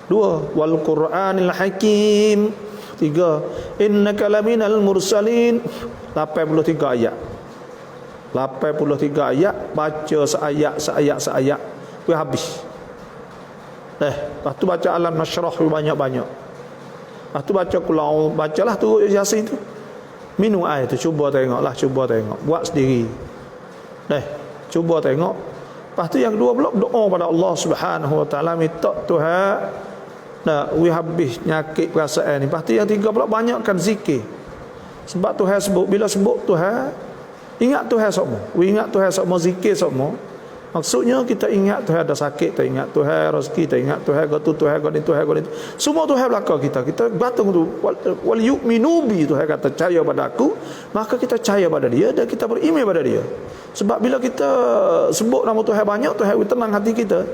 C: 2. Wal Qur'anil Hakim. 3. Innaka laminal mursalin. 83 ayat. 83 ayat, baca seayat. Gue habis. Lepas tu baca alam nasyrah banyak-banyak. Lepas tu baca kulau, bacalah tu Yasin tu. Minum air tu, cuba tengok. Buat sendiri. Cuba tengok. Lepas tu yang kedua pula doa pada Allah Subhanahu Wa Taala, minta Tuhan we habis nyakit perasaan ni. Lepas tu yang tiga pula banyakkan zikir. Sebab Tuhan sebut, bila sebut Tuhan, ingat Tuhan semua. Ingat Tuhan semua, zikir semua. Maksudnya kita ingat Tuhan ada sakit, kita ingat Tuhan rezeki, kita ingat Tuhan gotu, Tuhan godin, Tuhan godin. Semua Tuhan belakang kita. Kita batung tu wal yu'minu bi, Tuhan kata percaya pada aku, maka kita percaya pada dia dan kita beriman pada dia. Sebab bila kita sebut nama Tuhan banyak, Tuhan tenang hati kita.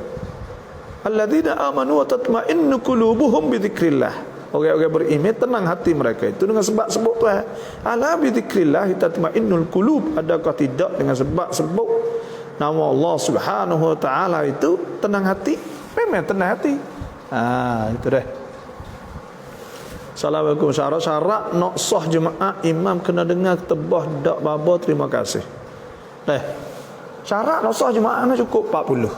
C: Alladzina amanu wa tatma'innu qulubuhum bi dzikrillah. Orang-orang beriman tenang hati mereka itu dengan sebab sebut Tuhan. Ala bi dzikrillah tatma'innul qulub. Adakah tidak dengan sebab sebut nama Allah Subhanahu Wa Taala itu tenang hati? Memang tenang hati. Itu dah. Assalamualaikum. Syarat nak sah jemaah imam kena dengar tebah dak baba, terima kasih. Syarat nak sah jemaah cukup 40.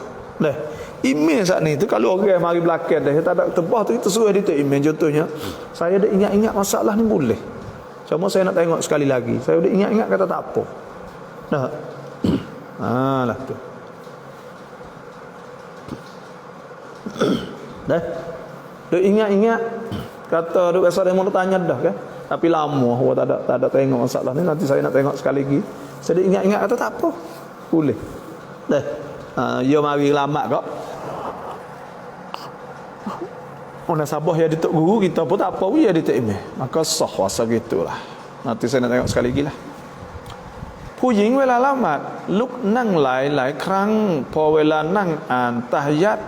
C: Email saat ni tu kalau orang mari belakang dah tak ada tebah tu kita suruh dia tu email. Contohnya saya dah ingat-ingat masalah ni boleh. Cuma saya nak tengok sekali lagi. Saya dah ingat-ingat kata tak apa. Lah tu. Dah. Duk ingat-ingat kata duk biasa demo tanya dah kan. Tapi lama awak tak ada tengok masalah ni, nanti saya nak tengok sekali lagi. Saya ingat-ingat kata tak apa. Boleh. Dah. Ya mari lama kok. Ona sabah ya ditok guru kita pun tak apa ya ditok imam. Maka sah rasa gitulah. Nanti saya nak tengok sekali lagi lah. ผู้หญิงเวลาละหมาดลุกนั่งหลายครั้งพอเวลานั่งอ่านตะฮิยัต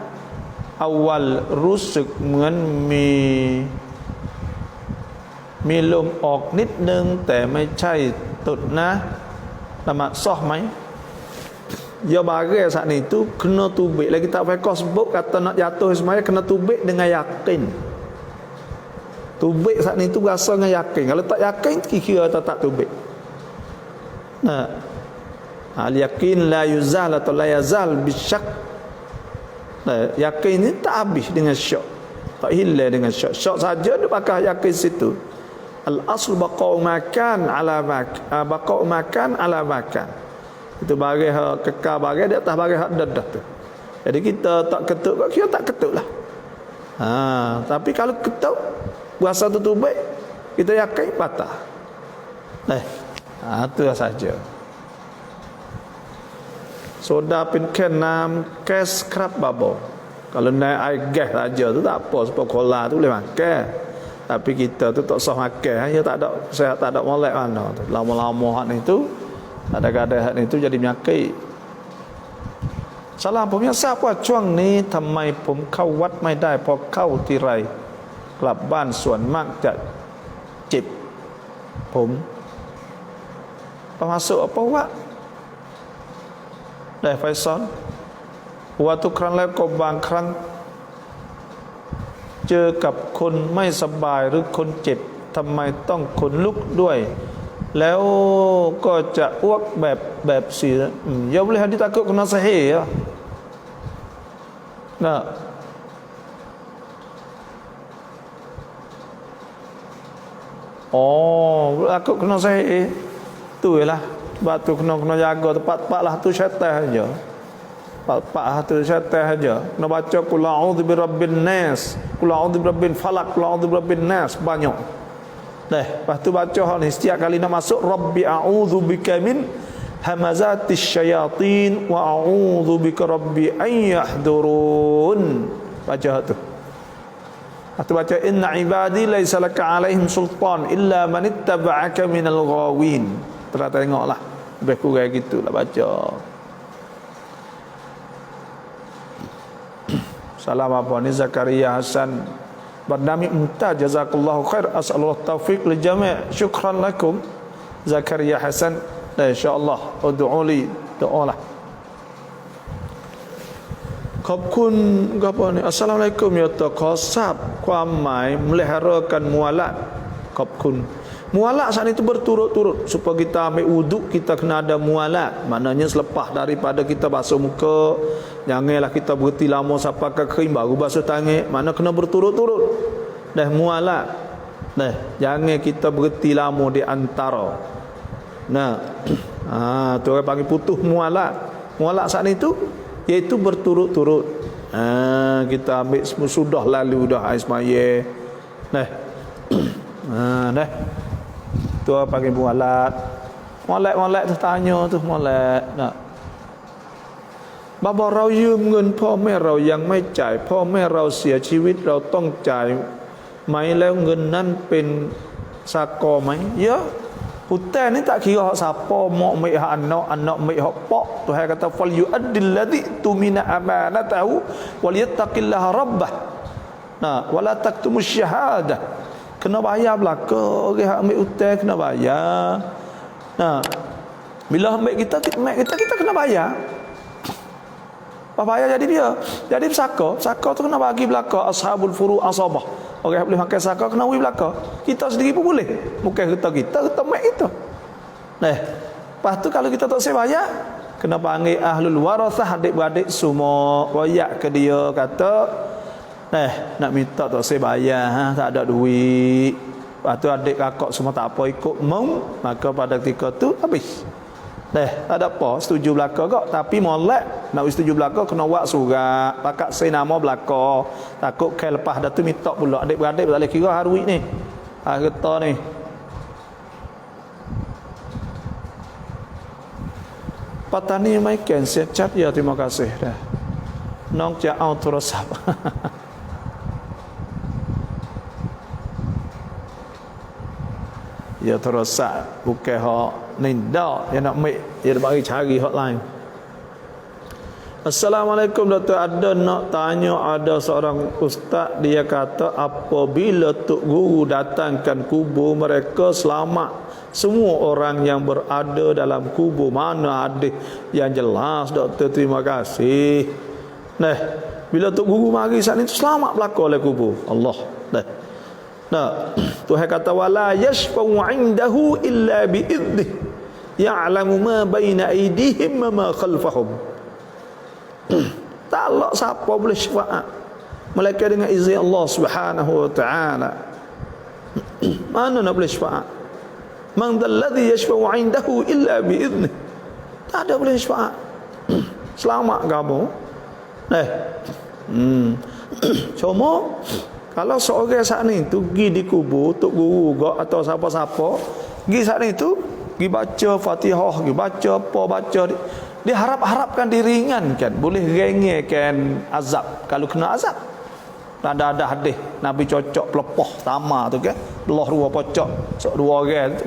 C: อาวัลรู้สึกเหมือนมีลมออกนิดนึงแต่ไม่ใช่ตุดนะละหมาดsahไหม Ya bagai saat itu kena tubik lagi tak fiqh sebut kata nak jatuh semaya kena tubik dengan yakin. Tubik saat itu rasa dengan yakin. Kalau tak yakin kira tak tubik. Nah, al yakin la yuzal atau la yazal bisyak. Nah, yakin ini tak habis dengan syak. Tak hilang dengan syak. Syak saja dia pakai yakin situ. Al asl baqa'u makan ala makan, baqa'u makan ala makan. Itu bagi hak kekal bagi di atas bagi hak dadah tu. Jadi kita tak ketuk, kita tak ketuk lah. Tapi kalau ketuk berasa tu tubik, kita yakin patah. Itu saja. Soda pin kenam kes kerap babo. Kalau naik air gas saja tu tak apa, sebab kola tu boleh makan. Tapi kita tu tak sah makan, hanya tak ada sehat, tak ada molek mana tu. Lama-lama hak ni tu ada itu jadi penyakit. Salah ผมอยากทราบว่าช่วงนี้ทำไมผมเข้าวัดไม่ได้พอเข้าทีไรกลับบ้านส่วนมากจะเจ็บผมmasuk apa wak ได้ไฟซ้อนว่าทุกครั้งแล้วก็บางครั้งเจอกับคนไม่สบายหรือคนเจ็บทำไมต้องขนลุกด้วยแล้วก็จะอ้วกแบบสีya boleh hadis takut kena sihir ya. Nah. Oh, takut kena sihir. Tu ialah batu kena jaga tempat-tempat lah tu syaitan aja. Tempat lah tu syaitan aja. Kena baca qul a'udzu birabbin nas, qul a'udzu birabbil falaq, qul a'udzu birabbin nas banyak. Lepas tu baca hal ni setiap kali nak masuk Rabbi a'udzu bika min hamazatis syayatin wa a'udzu bika rabbi an yahdurun. Baca tu. Atau baca inna ibadi laisa laka alaihim sultan illa man ittaba'aka minal ghawin. Terus tengoklah. Lebih kurang gitulah baca. Salam apa ni Zakaria Hasan Bernami Mumtaz jazakallahu khair as'alullah taufiq li jami' syukran lakum Zakaria Hasan insyaallah ud'u li doalah ขอบคุณครับนี่อัสสลามุอะลัยกุมya ta ขอทราบความหมาย meliharakan mualat ขอบคุณ mualat saat itu berturut-turut supaya kita ambil wuduk kita kena ada mualat maknanya selepas daripada kita basuh muka janganlah kita berhenti lama sampai ke kering baru basuh tangan mana kena berturut-turut dah mualat jangan kita berhenti lama di antara tu orang panggil putus mualat saat itu iaitu berturut-turut kita ambil sudah lalu dah air semaya tu orang panggil mualat tu tanya tu mualat nak บ่เรายืมเงินพ่อแม่เรายังไม่จ่ายพ่อแม่เราเสียชีวิตเราต้องจ่ายไหมแล้วเงินนั้นเป็นซากอไหม ya hutang ni tak kira hak siapa mak mai hak anak mai hak pak Tuhan kata fal yu'addil ladzi tumina amanatahu wal yattaqillaha rabbah wala taktumus syahadah kena bayar belaka orang hak ambil hutang kena bayar bila ambil kita kena bayar bayar jadi saka tu kena bagi belaka ashabul furu asabah orang boleh makan saka kena bagi belaka kita sendiri pun boleh bukan kita mek itu lepas tu kalau kita tak bayar kena panggil ahlul warathah adik-beradik semua royak ke dia kata nak minta tak bayar tak ada duit lepas tu adik kakak semua tak apa ikut mau maka pada ketika tu habis Tak ada apa, setuju belaka kok, tapi molek nak setuju belaka kena buat surat, pakat saya nama belaka. Takut ke lepas dah tu minta pula adik-beradik tak boleh kira hari ni. Kata ni. Patani mai ken siap chat ya, terima kasih dah. Nong ja au turasap. Ya turasap bukan hak ninda yang nak make dia bagi cari hotline. Assalamualaikum Dr. Ada nak tanya, ada seorang ustaz dia kata apabila tok guru datangkan kubur mereka selamat semua orang yang berada dalam kubur. Mana hadis yang jelas doktor, terima kasih. Nah, bila tok guru mari saat itu selamat belaka oleh kubur Allah. Nah, Tuhan kata wala yashfa'u 'indahu illa bi idnih ya'lamu ma baina aydihim wa ma khalfahum. Tak Allah siapa boleh syafaat melainkan dengan izin Allah Subhanahu wa taala. Mana nak boleh syafaat? Man dalladhi yashfa'u 'indahu illa bi idnih. Tak ada boleh syafaat. Selamat kamu. Cuma kalau seorang saat ni tu pergi di kubur tok guru gak atau siapa-siapa pergi saat ni tu pergi baca Fatihah, pergi baca apa baca dia harap-harapkan diringankan, boleh rengekkan azab kalau kena azab. Ada hadis Nabi cocok pelepoh sama tu kan, belah dua pocok sok dua orang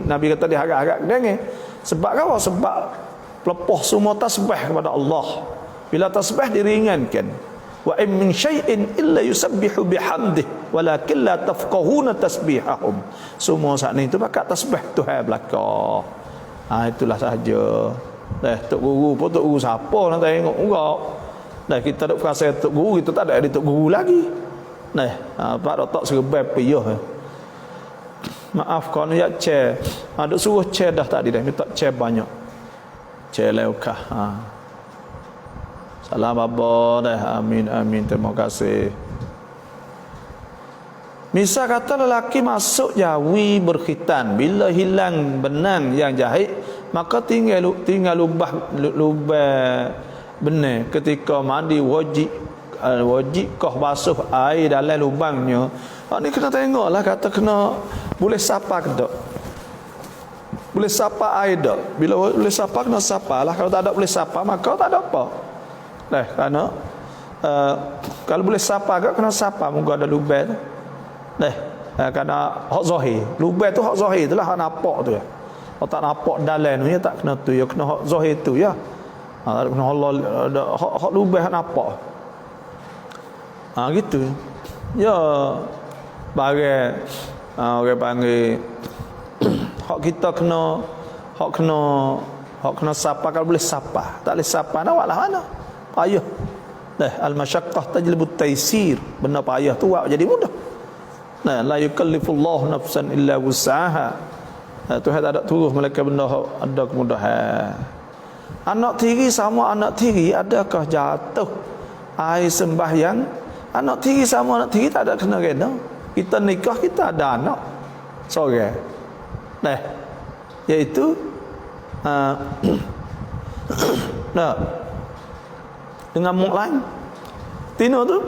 C: Nabi kata dia harap-harap dengeng. Sebab apa? Sebab pelepoh semua tasbih kepada Allah. Bila tasbih diringankan. Wa in min syai'in illa yusabbihu bihamdihi walakin la tafqahuna tasbihahum. Semua saat ni tu pakai tasbih Tuhan belaka. Itulah sahaja. Tok guru pun tok guru siapa nak tengok enggak. Kita duk frasa tok guru, kita tak ada tok guru lagi. Pak Dok serbai payah. Maaf kau nak chair. Duk suruh chair dah tadi dah, minta chair banyak. Chair leukah. Salam abah dah. Amin amin, terima kasih. Misal kata lelaki masuk jawi berkhitan, bila hilang benang yang jahit maka tinggal lubah benar. Ketika mandi wajib kah basuh air dalam lubangnya. Ni kena tengoklah, kata kena boleh sapa ke tak? Boleh sapa air tak? Bila boleh sapa kena sapalah. Kalau tak ada boleh sapa maka tak ada apa. Kerana kalau boleh sapa ke kena sapa, moga ada lubang tu. Kerana hak zahir. Lubang tu hak zahir tu lah, hak nampak tu ya. Kalau tak nampak dalam tu ya tak kena tu ya, kena hak zahir tu ya. Tak kena Allah hak lubang hak nampak. Gitu. Ya barang orang panggil hak kita kena sapa kalau boleh sapa. Tak boleh sapa nak buatlah mana? Payah. Al-masyaqqah tajlibut taysir. Benda payah tu buat jadi mudah. La yukallifullahu nafsan illa wus'aha. Tuhan tak ada turuh mereka benda ada kemudahan. Anak tiri sama anak tiri, adakah jatuh air sembahyang? Anak tiri sama anak tiri tak ada kena-kena. Kita nikah kita ada anak seorang. Iaitu dengan mak lain. Tino tu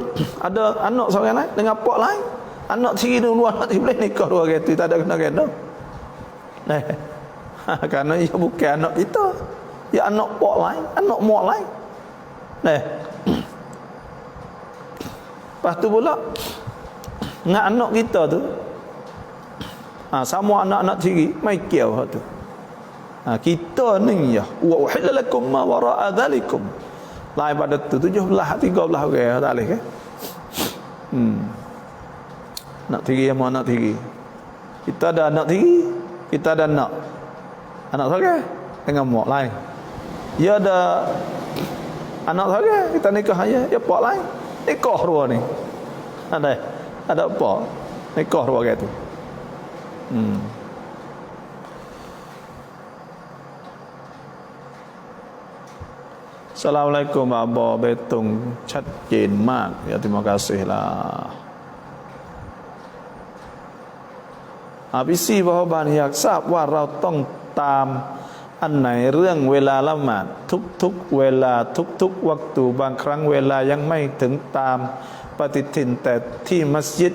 C: ada anak seorang lain dengan pak lain. Anak tiri dua anak tiri boleh nikah dua orang tu, tak ada kena-kena. Kerana ia bukan anak kita. Ya anak pak lain, anak mak lain. Lepas tu pula dengan anak kita tu sama anak-anak tiri mai kiau hak tu. Kita ni ya wa uhillalakum ma wara'a dzalikum. Lain pada tu 17 13 orang tak boleh kan? Anak tiri sama anak tiri. Kita ada anak tiri, kita ada anak saudara dengan mak lain. Dia ada anak saudara, kita nikah aja, dia pak lain. Nikah dua ni. Ada apa? Nikah dua orang tu. Assalamualaikum Abah Betung, chat jen mak. Ya terima kasihlah. PC เพราะบานอยากทราบว่าเราต้องตาม อันไหนเรื่องเวลาละหมาดทุกๆเวลาทุกๆวักตูบางครั้งเวลายังไม่ถึงตามปฏิทินแต่ที่มัสยิด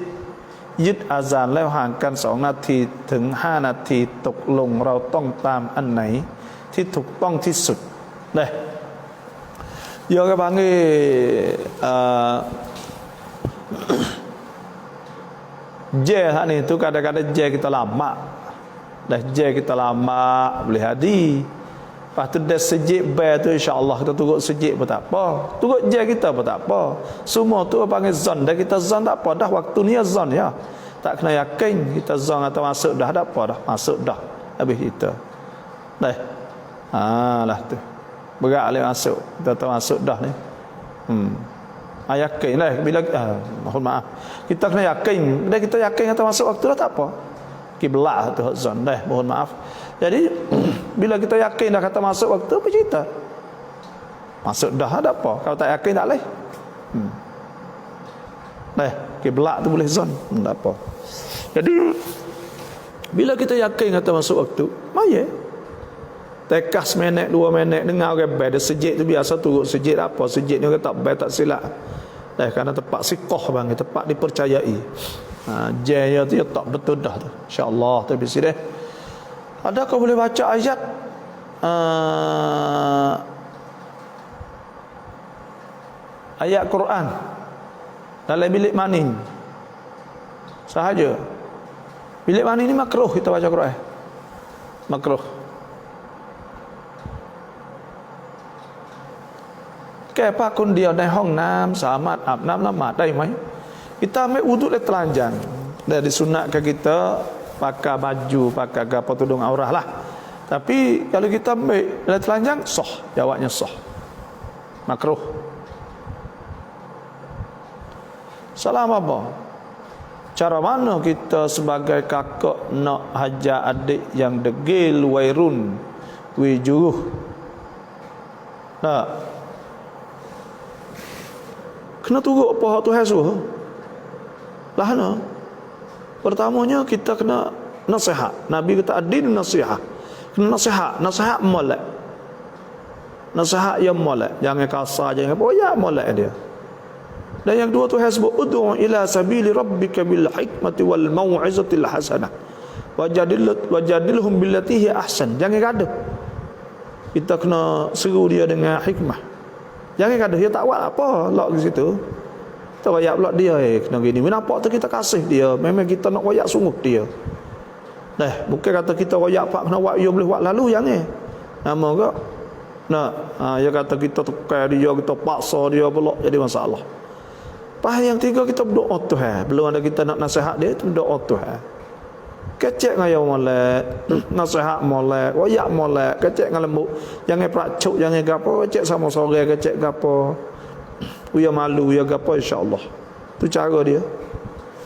C: ยึดอาซานแล้วห่างกัน2 นาทีถึง5 นาทีตกลงเราต้องตามอันไหนที่ถูกต้องที่สุดdeh yo ke panggil J ni tu kadang-kadang J kita lama dah J kita lama boleh hadi lepas tu dah sejik bay tu insya-Allah kita turut sejik pun tak apa turut J kita pun tak apa semua tu panggil zon dah kita zon tak apa dah waktu ni zon ya tak kena yakin kita zon atau masuk dah tak apa dah masuk dah habis kita dah lah tu berat boleh masuk kita tahu masuk dah ni yakin lah bila mohon maaf kita kena yakin bila kita yakin atau masuk waktu dah tak apa kiblat tu zon dah mohon maaf jadi bila kita yakin dah kata masuk waktu apa cerita masuk dah ada apa kalau tak yakin tak boleh dah kiblat tu boleh zon tak apa jadi bila kita yakin kata masuk waktu maya tekas minit 2 minit dengar orang bel sejid tu biasa turut sejid apa sejid ni orang tak bel tak silap dah kerana tempat sikoh bang tempat dipercayai jaya tu ya tak betul dah tu insyaallah tu bisi deh adakah boleh baca ayat ayat Quran dalam bilik mani sahaja bilik mani ni makruh kita baca Quran makruhแก้ผ้าคนเดียวในห้องน้ำสามารถอาบน้ำละหมาดได้ไหม kita ambil wuduk le telanjang dan disunatkan kita pakai baju pakai apa tudung aurah lah tapi kalau kita ambil le telanjang sah jawabnya sah makruh salam apa cara mana kita sebagai kakak nak hajar adik yang degil wairun wijuruh tak kena turut apa tu hasuh lah no pertamanya kita kena nasihat nabi kata adin nasihat kena nasihat molek nasihat yang molek jangan kasar jangan boyak molek dia dan yang kedua tu hasbu ud'u ila sabili rabbika bil hikmati wal mau'izatil hasanah wajadilhum billati hi ahsan jangan gaduh kita kena seru dia dengan hikmah. Jangan kata dia tak buat apa lok di situ. Kita royak pula dia kena gini. Nampak tu kita kasih dia. Memang kita nak royak sungguh dia. Bukan kata kita royak pak kena buat dia boleh buat lalu jangan. Nama ke? Nah, dia kata kita tukar dia, kita paksa dia pula jadi masalah. Pas yang tiga kita berdoa Tuhan. Belum ada kita nak nasihat dia itu berdoa Tuhan. Kecek ngaya molek, nasihat molek, royak molek, kecek dengan lembut. Jangan prakcuk, jangan gapo, kecek sama sore, kecek gapo. Uya malu, uya gapo insya-Allah. Tu cara dia.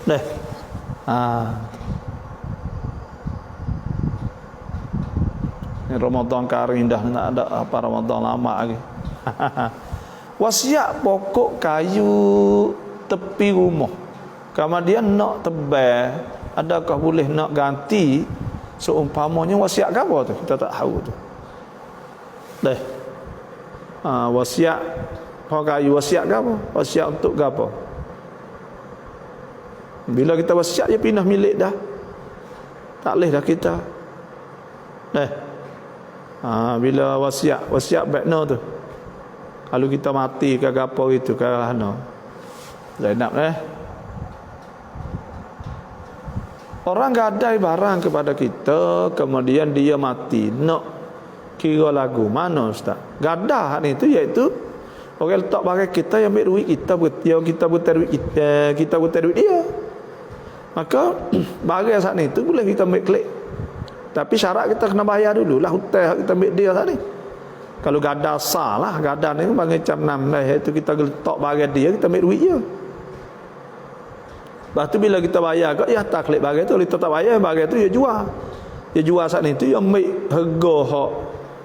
C: Dah. Ini Ramadan kering dah tak ada apa Ramadan lama lagi. Wasiat pokok kayu tepi rumah. Kemudian nak tebal adakah boleh nak ganti seumpamanya wasiat ke apa tu kita tak tahu tu wasiat kayu wasiat ke apa wasiat untuk ke apa bila kita wasiat dia pindah milik dah tak boleh dah kita bila wasiat bakna tu kalau kita mati ke apa itu ke mana Zainab orang gadai barang kepada kita kemudian dia mati nak kira lagu mana ustaz gadah ni tu iaitu orang letak barang kita yang ambil duit kita buta duit kita buta duit dia maka barang saat ni tu boleh kita ambil klik tapi syarat kita kena bayar dululah hutang kita ambil dia saat ni kalau gadah salah gadah ni barang macam 6 iaitu kita letak barang dia kita ambil duit dia. Lepas tu bila kita bayar kau ya tak klik barang tu kita tak bayar barang tu dia jual. Dia jual saat ni tu yang ambil harga hak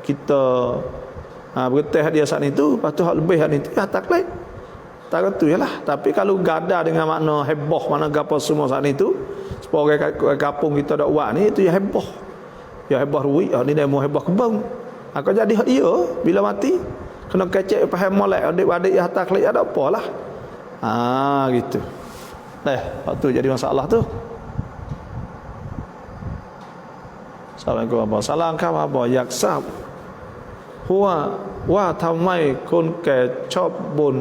C: kita berteh dia saat ni tu lepas tu hak lebih saat ni tu ya tak klik. Tak tu yalah. Tapi kalau gada dengan makna heboh mana gapo semua saat ni tu supaya orang kampung kita dak buat ni itu ya heboh. Ya heboh ruik ni dia mau heboh kebang. Kau jadi hak dia bila mati kena kecek faham molek adik-adik atas kelik ada apalah. Gitu. Waktu jadi masalah tu. Assalamualaikum apa? Salamครับบอกอยากทราบว่าทำไมคนแก่ชอบบ่น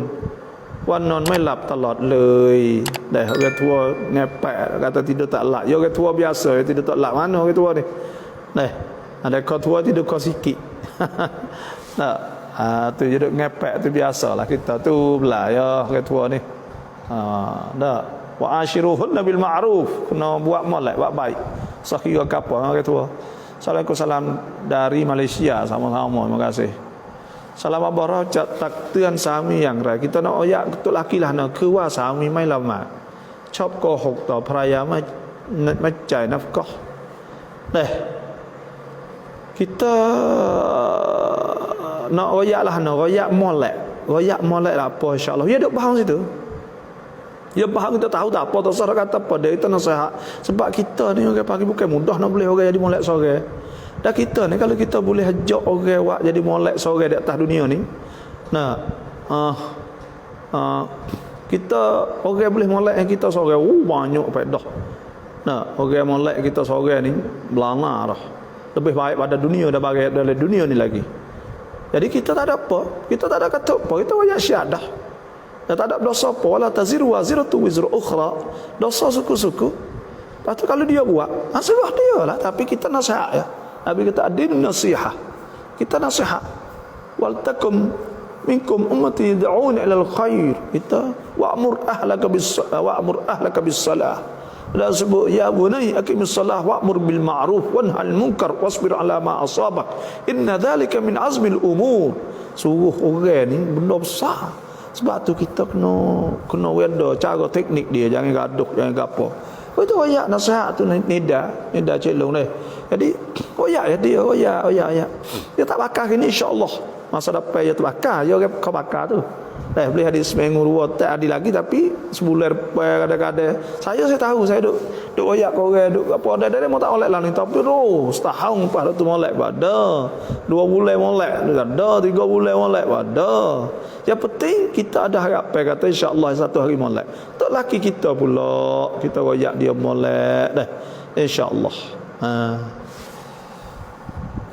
C: ว่านอนไม่หลับตลอดเลยorang tua ngepek kata tidur tak lak. Ya orang tua biasa tidur tak lak. Mana orang tua ni? Ada kau tua tidur kau sikit. Tu jadi ngepek tu biasalah kita tu belah ya orang tua ni. Wa ashiruhunna bil ma'ruf. Kena buat molek, buat baik. Sakira kapal orang tua. Assalamualaikum salam dari Malaysia sama-sama. Terima kasih. Salam abah rajak tak ตือนสามีอย่างไร kita nak oyak betul laki lah nak คือว่าสามีไม่ละหมาดชอบโกหกต่อภรรยาไม่จ่ายนัฟกะห์kita nak oyak lah nak oyak molek lah apa insya-Allah dia duk faham situ. Dia faham kita tahu tak apa terserah kata apa dia kita nasihat sebab kita ni orang pagi bukan mudah nak boleh orang jadi molek sore. Dan kita ni kalau kita boleh ajak orang buat jadi molek sore di atas dunia ni. Kita orang boleh molek yang kita sore banyak faedah. Orang molek kita sore ni belanga dah. Lebih baik pada dunia dah bagi dalam dunia ni lagi. Jadi kita tak ada apa, kita tak ada kata apa, kita wajib syahadah. Dan tak ada dosa apa, wala taziru waziratu wizru ukhra. Dosa suku-suku. Lepas tu kalau dia buat, salah dia lah, tapi kita nasihat ya. Nabi kata adin nasihat. Kita nasihat. Wal takum minkum ummati yad'una ila al-khair. Kita wa'mur ahlaka bis-salah. Dan sebut ya bunai aqimis salah wa'mur bil ma'ruf wanhal munkar wasbir ala ma asabak. Inna dhalika min azmil umur. Suruh orang ni benda besar. Sebab tu kita kena weda cara teknik dia, jangan gaduh, jangan gapo. Itu oyak nasihat tu nida celong ni. Jadi oyak dia oyak. Dia tak bakar ini insya-Allah. Masa depan dia terbakar, dia kau bakar tu. Boleh hadis seminggu dua tak ada lagi tapi sebulan lepas kadang-kadang. Saya tahu saya duk oyak kau orang duk apa ada mau tak molek lah ni tapi setahun lepas tu molek pada 2 bulan molek ada 3 bulan molek pada. Yang penting kita ada harapan kata insya-Allah satu hari molek. Tak laki kita pula kita oyak dia molek insya-Allah.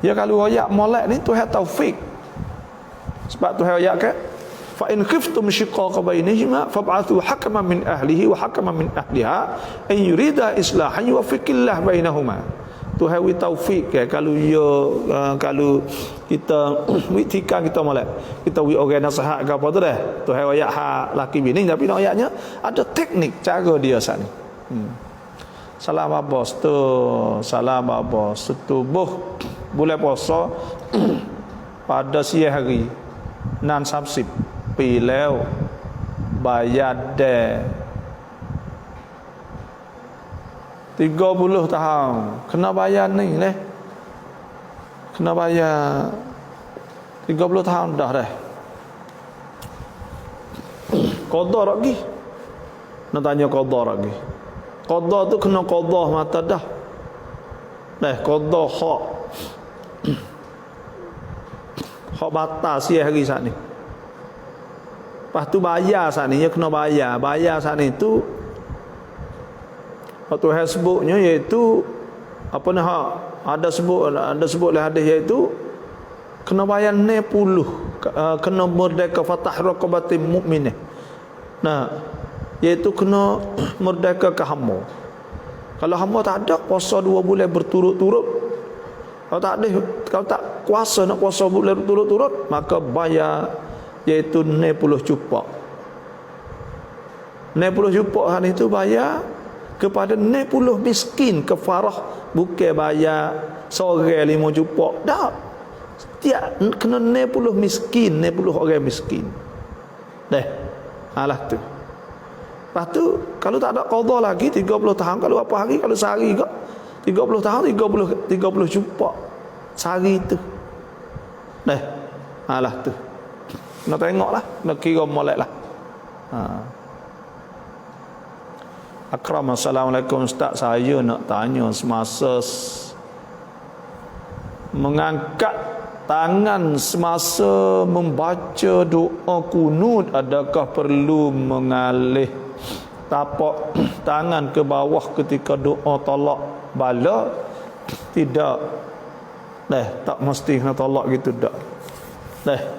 C: Ya kalau oyak molek ni Tuhan taufik. Sebab Tuhan oyak ke fa in khiftum shiqaqa bainihima fab'athu hakaman min ahlihi wa hakaman min ahliha an yurida islahan yuwaffiqillah bainahuma. Tuhan wi taufik ke kalau kalau kita witika kita molek kita wi orang nasihat ke apa tu dah Tuhan ayat hak laki bini tapi nak ayatnya ada teknik cara dia sana. Salam abos tu salam abos setubuh bulan puasa pada siang hari nan 30 ปีแล้วbayar 30 tahun kena bayar ni kena bayar 30 tahun dah qada lagi nak tanya qada lagi qada tu kena qada mata dah qada hak batal siang hari saat ni. Lepas tu bayar saat ni, dia kena bayar. Bayar saat ni tu waktu saya sebutnya iaitu apa ni ada sebutlah hadis iaitu kena bayar 90 kena merdeka fatah raqabatin mukminah. Iaitu kena merdeka ke hamba. Kalau hamba tak ada puasa 2 bulan berturut-turut, kalau tak kuasa nak puasa bulan berturut-turut, maka bayar iaitu 90 cupak. 90 cupak hari itu bayar kepada 90 miskin kafarah, bukan bayar seorang 5 cupak. Dah. Tiap kena 90 miskin, 90 orang miskin. Alah tu. Lepas tu kalau tak ada qada lagi 30 tahun kalau apa hari kalau sehari ke 30 tahun 30 cupak sehari tu. Alah tu. Nak tengoklah, nak kira molek lah. Akram, assalamualaikum Ustaz, saya nak tanya semasa mengangkat tangan semasa membaca doa kunut, adakah perlu mengalih tapak tangan ke bawah ketika doa tolak bala? Tidak. Tak mesti kena tolak gitu dak.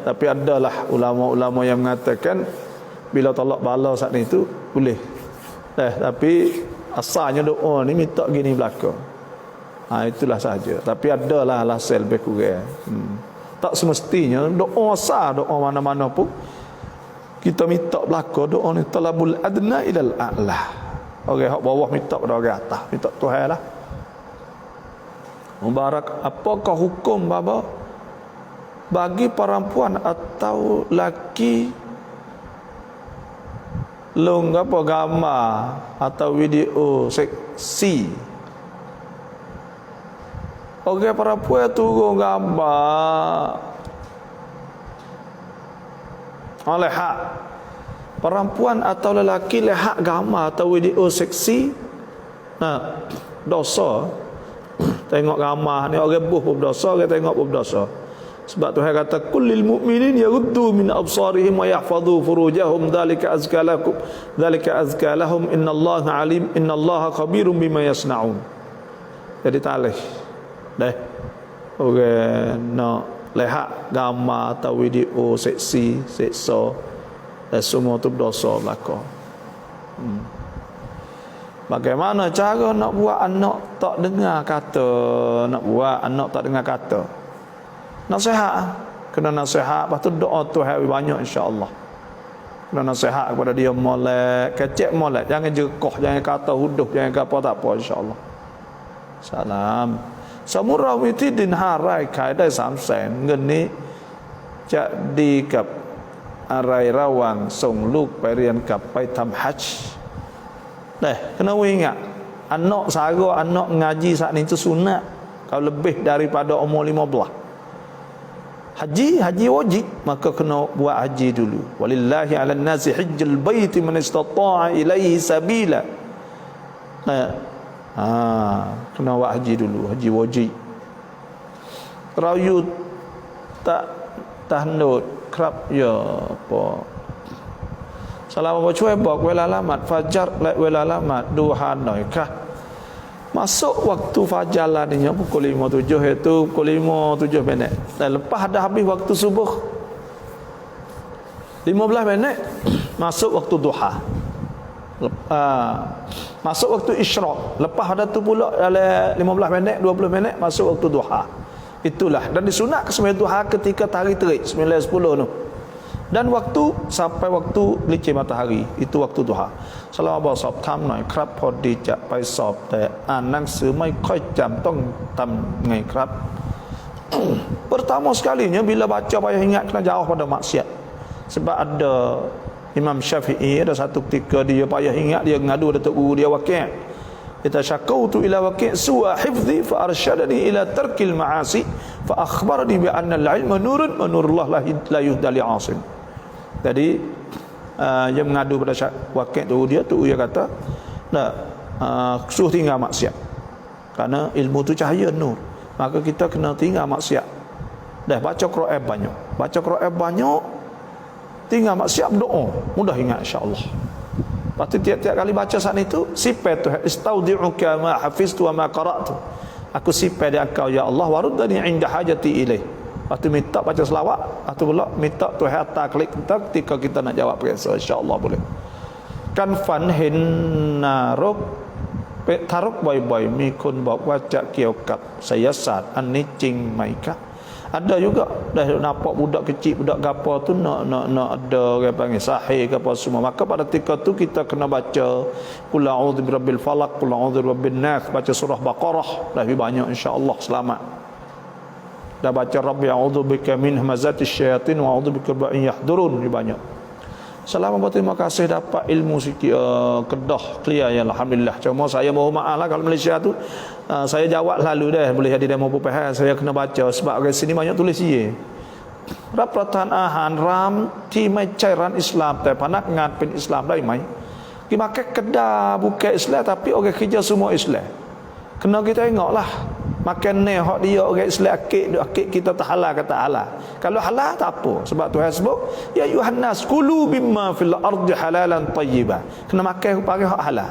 C: Tapi adalah ulama-ulama yang mengatakan bila tolak bala saat itu boleh. Tapi asalnya doa ni minta gini belaka. Itulah saja. Tapi adalah alasan lebih kurang. Tak semestinya doa asal, doa mana-mana pun kita minta belaka doa ni talabul adna ilal a'la. Orang hak bawah minta pada orang atas, minta Tuhan lah. Mubarak, apakah hukum bapa bagi perempuan atau laki long apa gambar atau video seksi? Orang perempuan turun gambar oleh hak perempuan atau lelaki lihat gambar atau video seksi, dosa. Tengok gambar ni orang buh pun berdosa, orang tengok pun berdosa. Sebab Tuhan kata kullil mu'minin yaghuddu min absarihim wa yahfazu furujahum dzalika azka lahum innallaha alim innallaha khabirum bima yasnaun. Jadi talih orang nak lihat gambar atau video seksi, seksa, semua tu berdosa belaka. Bagaimana cara nak buat anak tak dengar kata, nak buat anak tak dengar kata? Nasihat. Kena nasihat, lepas tu doa Tuhan banyak insya-Allah. Kena nasihat kepada dia molek, kecek molek, jangan jekoh, jangan kata huduh, jangan apa tak apa insya-Allah. Salam. Samurah witidin harai kaiได้300,000เงินนี้จะดีกับอะไรระหว่างส่งลูกไปเรียนกับไปทำฮัจญ์kena ingat anak sara anak ngaji saat ni tu sunat kalau lebih daripada umur 15. Haji wajib, maka kena buat haji dulu. Walillahi 'alan nasi hajjul baiti man istata'a ilaihi sabila. Kena buat haji dulu, haji wajib. Rayu tak tahnut kerap ya apa salam apa cuai bak wela alamat fajar lek wela alamat duha noikah masuk waktu fajar lah ni pukul 5.07 itu pukul 5.07 minit dan lepas dah habis waktu subuh 15 minit masuk waktu duha, masuk waktu isyraq, lepas ada tu pula dalam 15 minit 20 minit masuk waktu duha. Itulah, dan disunat ke sembahyang duha ketika matahari terik 9.10 tu. Dan waktu sampai waktu licin matahari, itu waktu duha. สลามบอกสอบถามหน่อยครับพอดีจะไปสอบแต่อ่านหนังสือไม่ค่อยจำต้องทำไงครับ Pertama sekalinya bila baca payah ingat kena jauh pada maksiat. Sebab ada Imam Syafi'i, ada satu ketika dia payah ingat, dia ngadu Datuk Guru dia Waqi'. Kita syakautu ila Waqi' su'a hifzi fa arsyadani ila tarkil ma'asi fa akhbarani bi anna al-ilma nurun wa nurullah la yuhda li 'asim. Jadi dia mengadu pada Waqi' tu dia kata suruh tinggal maksiat. Karena ilmu tu cahaya nur. Maka kita kena tinggal maksiat. Dah baca Quran banyak. Baca Quran banyak, tinggal maksiat berdoa, mudah ingat insya-Allah. Lepas tu tiap-tiap kali baca saat itu, sifat tu istaudi'uka ma hafiztu wa ma qara'tu. Aku sifat di engkau ya Allah waruddani 'inda hajati ilaih. Lepas tu minta baca selawat, lepas tu pula minta Tuhan hantar klik kita ketika kita nak jawab periksa, insya-Allah boleh. Kan fan hin narok ทารกบ่อยๆมีคนบอกว่าจะเกี่ยวกับไสยศาสตร์อันนี้จริงไหมครับ Ada juga dah nampak budak kecil budak gapo tu nak ada orang panggil sahih ke apa semua, maka pada ketika tu kita kena baca qul a'udzu birabbil falaq qul a'udzu birabbin nas, baca surah Baqarah lebih banyak insya-Allah selamat. Dah baca rabbi a'udzu bika min hamazatish syayatin wa a'udzu bika an yahdurun lebih banyak. Selamat berterima kasih dapat ilmu sikit Kedah clear ya alhamdulillah. Cuma saya mohon maaf lah kalau Malaysia tu saya jawab lalu dah boleh jadi demo PPH saya kena baca sebab orang sini banyak tulis ye. รับประทานอาหารร้านที่ไม่ใช่ร้านอิสลามแต่พนักงานเป็นอิสลามได้ไหม Kita makan kedai bukan Islam tapi orang kerja semua Islam. Kena kita tengoklah Makan ni hak dia orang Islam akid kita tak halal kata halal. Kalau halal tak apa. Sebab Tuhan sebut ya ayuhan nas kulu mimma fil ardi halalan tayyiban. Kena makan pakai hak halal.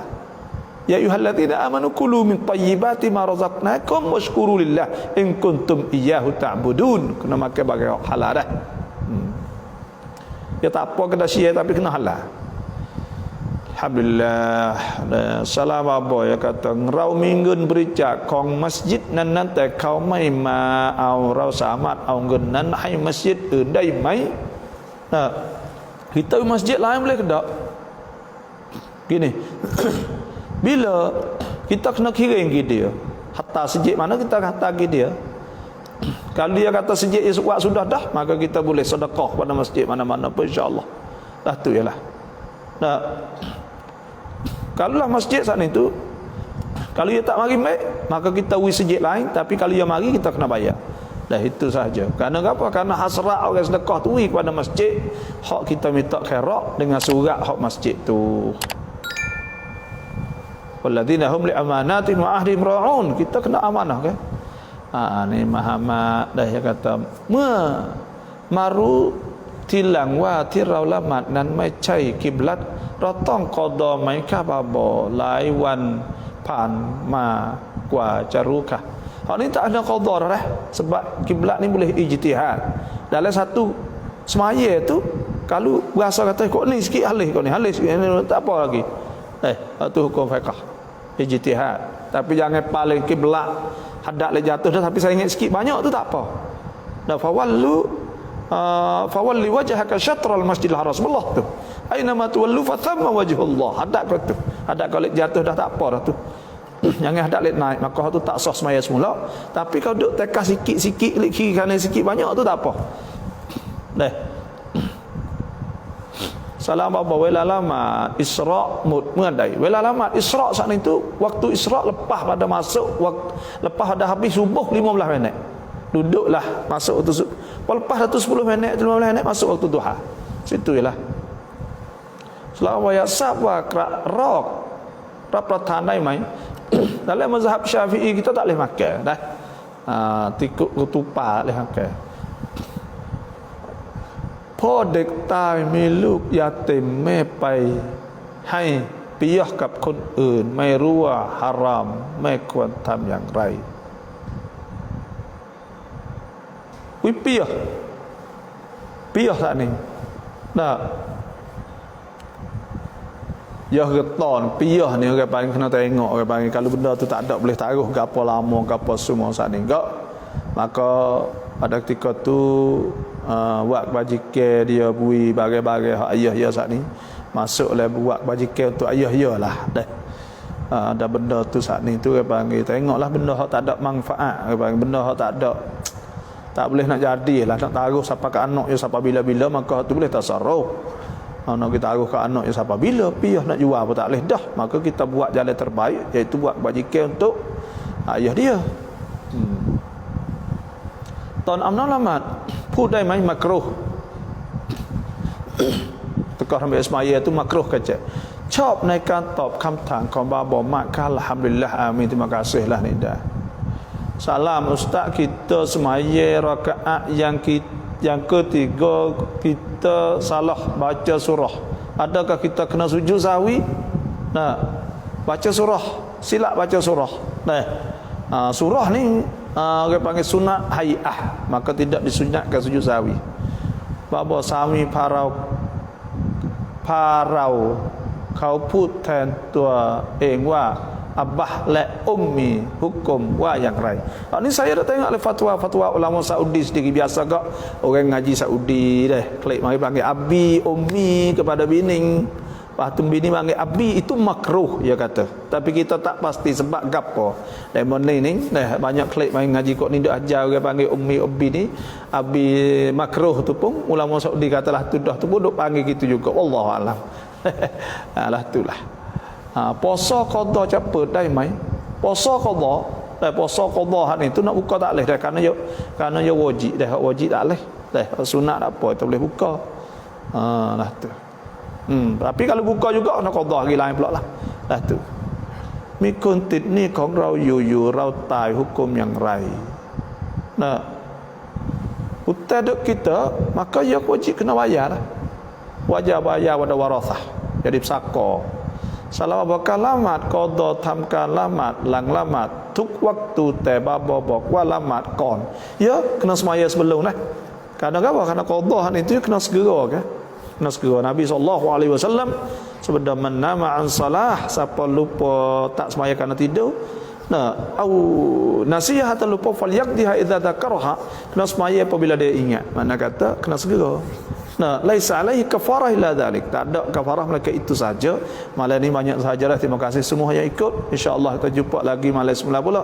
C: Ya ayyuhalladzina amanu kulu min tayyibati ma razaqnakum washkuru lillah in kuntum iyyahu ta'budun. Kena makan pakai hak halal dah. Ya tak apa kena sia tapi kena halal. Alhamdulillah. Salam apa ya kata ngau minggun bericak kong masjid nan nanแต่เขาไม่มาเอาเราสามารถเอาเงินนั้นให้มัสยิดอื่นได้ไหม kita masjid lain boleh ke tak? Gini. Bila kita kena kiring ke dia, hatta sejid mana kita kata ke dia. Kalau dia kata sejid sudah dah, maka kita boleh sedekah pada masjid mana-mana pun insya-Allah. Dah tu ialah. Nah, kalaulah masjid saat itu, kalau dia tak mari baik, maka kita wi sejid lain, tapi kalau dia mari kita kena bayar. Dah itu sahaja. Kerana apa? Kerana hasrat orang sedekah tu wi kepada masjid, hak kita minta khairat dengan surat hak masjid tu. Walladzina hum li amanatin wa ahdihim ra'un. Kita kena amanah kan? Ni Muhammad dah dia kata maru tilang wa tirau lamat nan ไม่ใช่กิบลัตเราต้องกอดอไหมครับบ่หลายวันผ่านมากว่าจะรู้ค่ะ Hak ni tak ada qada dah sebab kiblat ni boleh ijtihad. Dalam satu semaya tu kalau berasa kata kok ni sikit halih kok ni halih tak apa lagi. Itu hukum fiqh ijtihad. Tapi jangan paling kiblat hadap le jatuh dah tapi saya ingat sikit banyak tu tak apa. Dan fawalli wajhaka syatral masjidil haram Allah tu. Aina ma tuwallu fa thamma wajhullah. Hadap kau tu. Hadap kalau jatuh dah tak apa dah tu. Jangan hadap le naik maka tu tak sah semaya semula. Tapi kau duk tekas sikit-sikit le kiri kanan sikit banyak tu tak apa. Dah. Salam apa wala lama Isra mud mengadai. Wala lama Isra saat itu waktu Isra lepas pada masuk lepas dah habis subuh 15 minit. Duduklah masuk waktu lepas dah tu 10 minit 15 minit masuk waktu duha. Situ ialah. Selama ya sabwa rokประธาน ได้ไหม Dalam mazhab Syafi'i kita tak boleh makan dah. Tikuk ketupat boleh makan. พ่อเด็กตายมีลูกยาติมแม่ไปให้ปิยะห์กับคนอื่นไม่รู้ว่าฮารามไม่ควรทำอย่างไรวิปิยะห์saat ni nah ya geton piyah ni orang panggil kena tengok orang panggil kalau benda tu tak ada boleh taruh gapo lama gapo semua saat ni enggak maka pada ketika tu buat bajikan dia bui bagai-bagai hak ayah dia saat ni masuklah buat bajikan untuk ayah dia lah dah ada benda tu saat ni tu orang panggil tengoklah benda hak tak ada manfaat orang panggil benda hak tak boleh nak jadilah nak taruh siapa ke anak dia siapa bila-bila maka tu boleh tasarruf. Nak kita taruh ke anak dia siapa bila piyah nak jual apa tak boleh dah maka kita buat jalan terbaik iaitu buat bajikan untuk ayah dia. Ton amna lamat พูดได้ไหม makruh ตะกอทำอิสมาอีล itu makruh kaca ชอบในการตอบคำถามของบาบอมากค่ะ alhamdulillah amin terima kasih lah Nida. Salam Ustaz, kita semaya rakaat yang ketiga kita salah baca surah. Adakah kita kena sujud sahwi? Nah, baca surah, silap baca surah. Nah, surah ni orang panggil sunat hay'ah, maka tidak disunatkan sujud sahwi. Bapa sami parau เขาพูดแทนตัวเองว่าอับบะและอุมมีฮุกมว่าอย่างไร Ini saya dah tengok fatwa ulama Saudi sendiri biasa kok orang ngaji Saudi deh klik mari panggil abi ummi kepada bini waktu bini panggil abi itu makruh dia kata tapi kita tak pasti sebab gapo lemon ni banyak klik mari ngaji kok ni dak ajar orang panggil ummi abi ni abi makruh tu pun ulama Saudi katalah tu dah tu pun duk panggil gitu juga wallahu alam. Lah itulah. Puasa qada cepatได้ไหม puasa qada puasa qada hak ni tu nak buka tak boleh dah kerana dia wajib dah wajib tak boleh dah sunat tak apa tak boleh buka lah tu tapi kalau buka juga nak qada hari lain pula lah tu มีคนติดหนี้ของเราอยู่เราตายhukum yangไรnah hutang duk kita maka ya wajib kena bayar lah. Wajib bayar pada warathah jadi pesaka selama bakal lamat qadaทำการlamat lang lamat ทุก waktu แต่บาบอกว่าละหมาดก่อน ya kena semaya sebelum lah kadang apa karena qada itu kena segera kan kena segera Nabi SAW sebenda nama an salah siapa lupa tak semaya kerana tidur nah au nasihah atau lupa falyaqdiha idza dzakarha kena semaya apabila dia ingat mana kata kena segera nah laisa alaihi kafarah illa dzalik tak ada kafarah melainkan itu saja malam ni banyak sahaja lah terima kasih semua yang ikut insyaallah kita jumpa lagi malam semula pula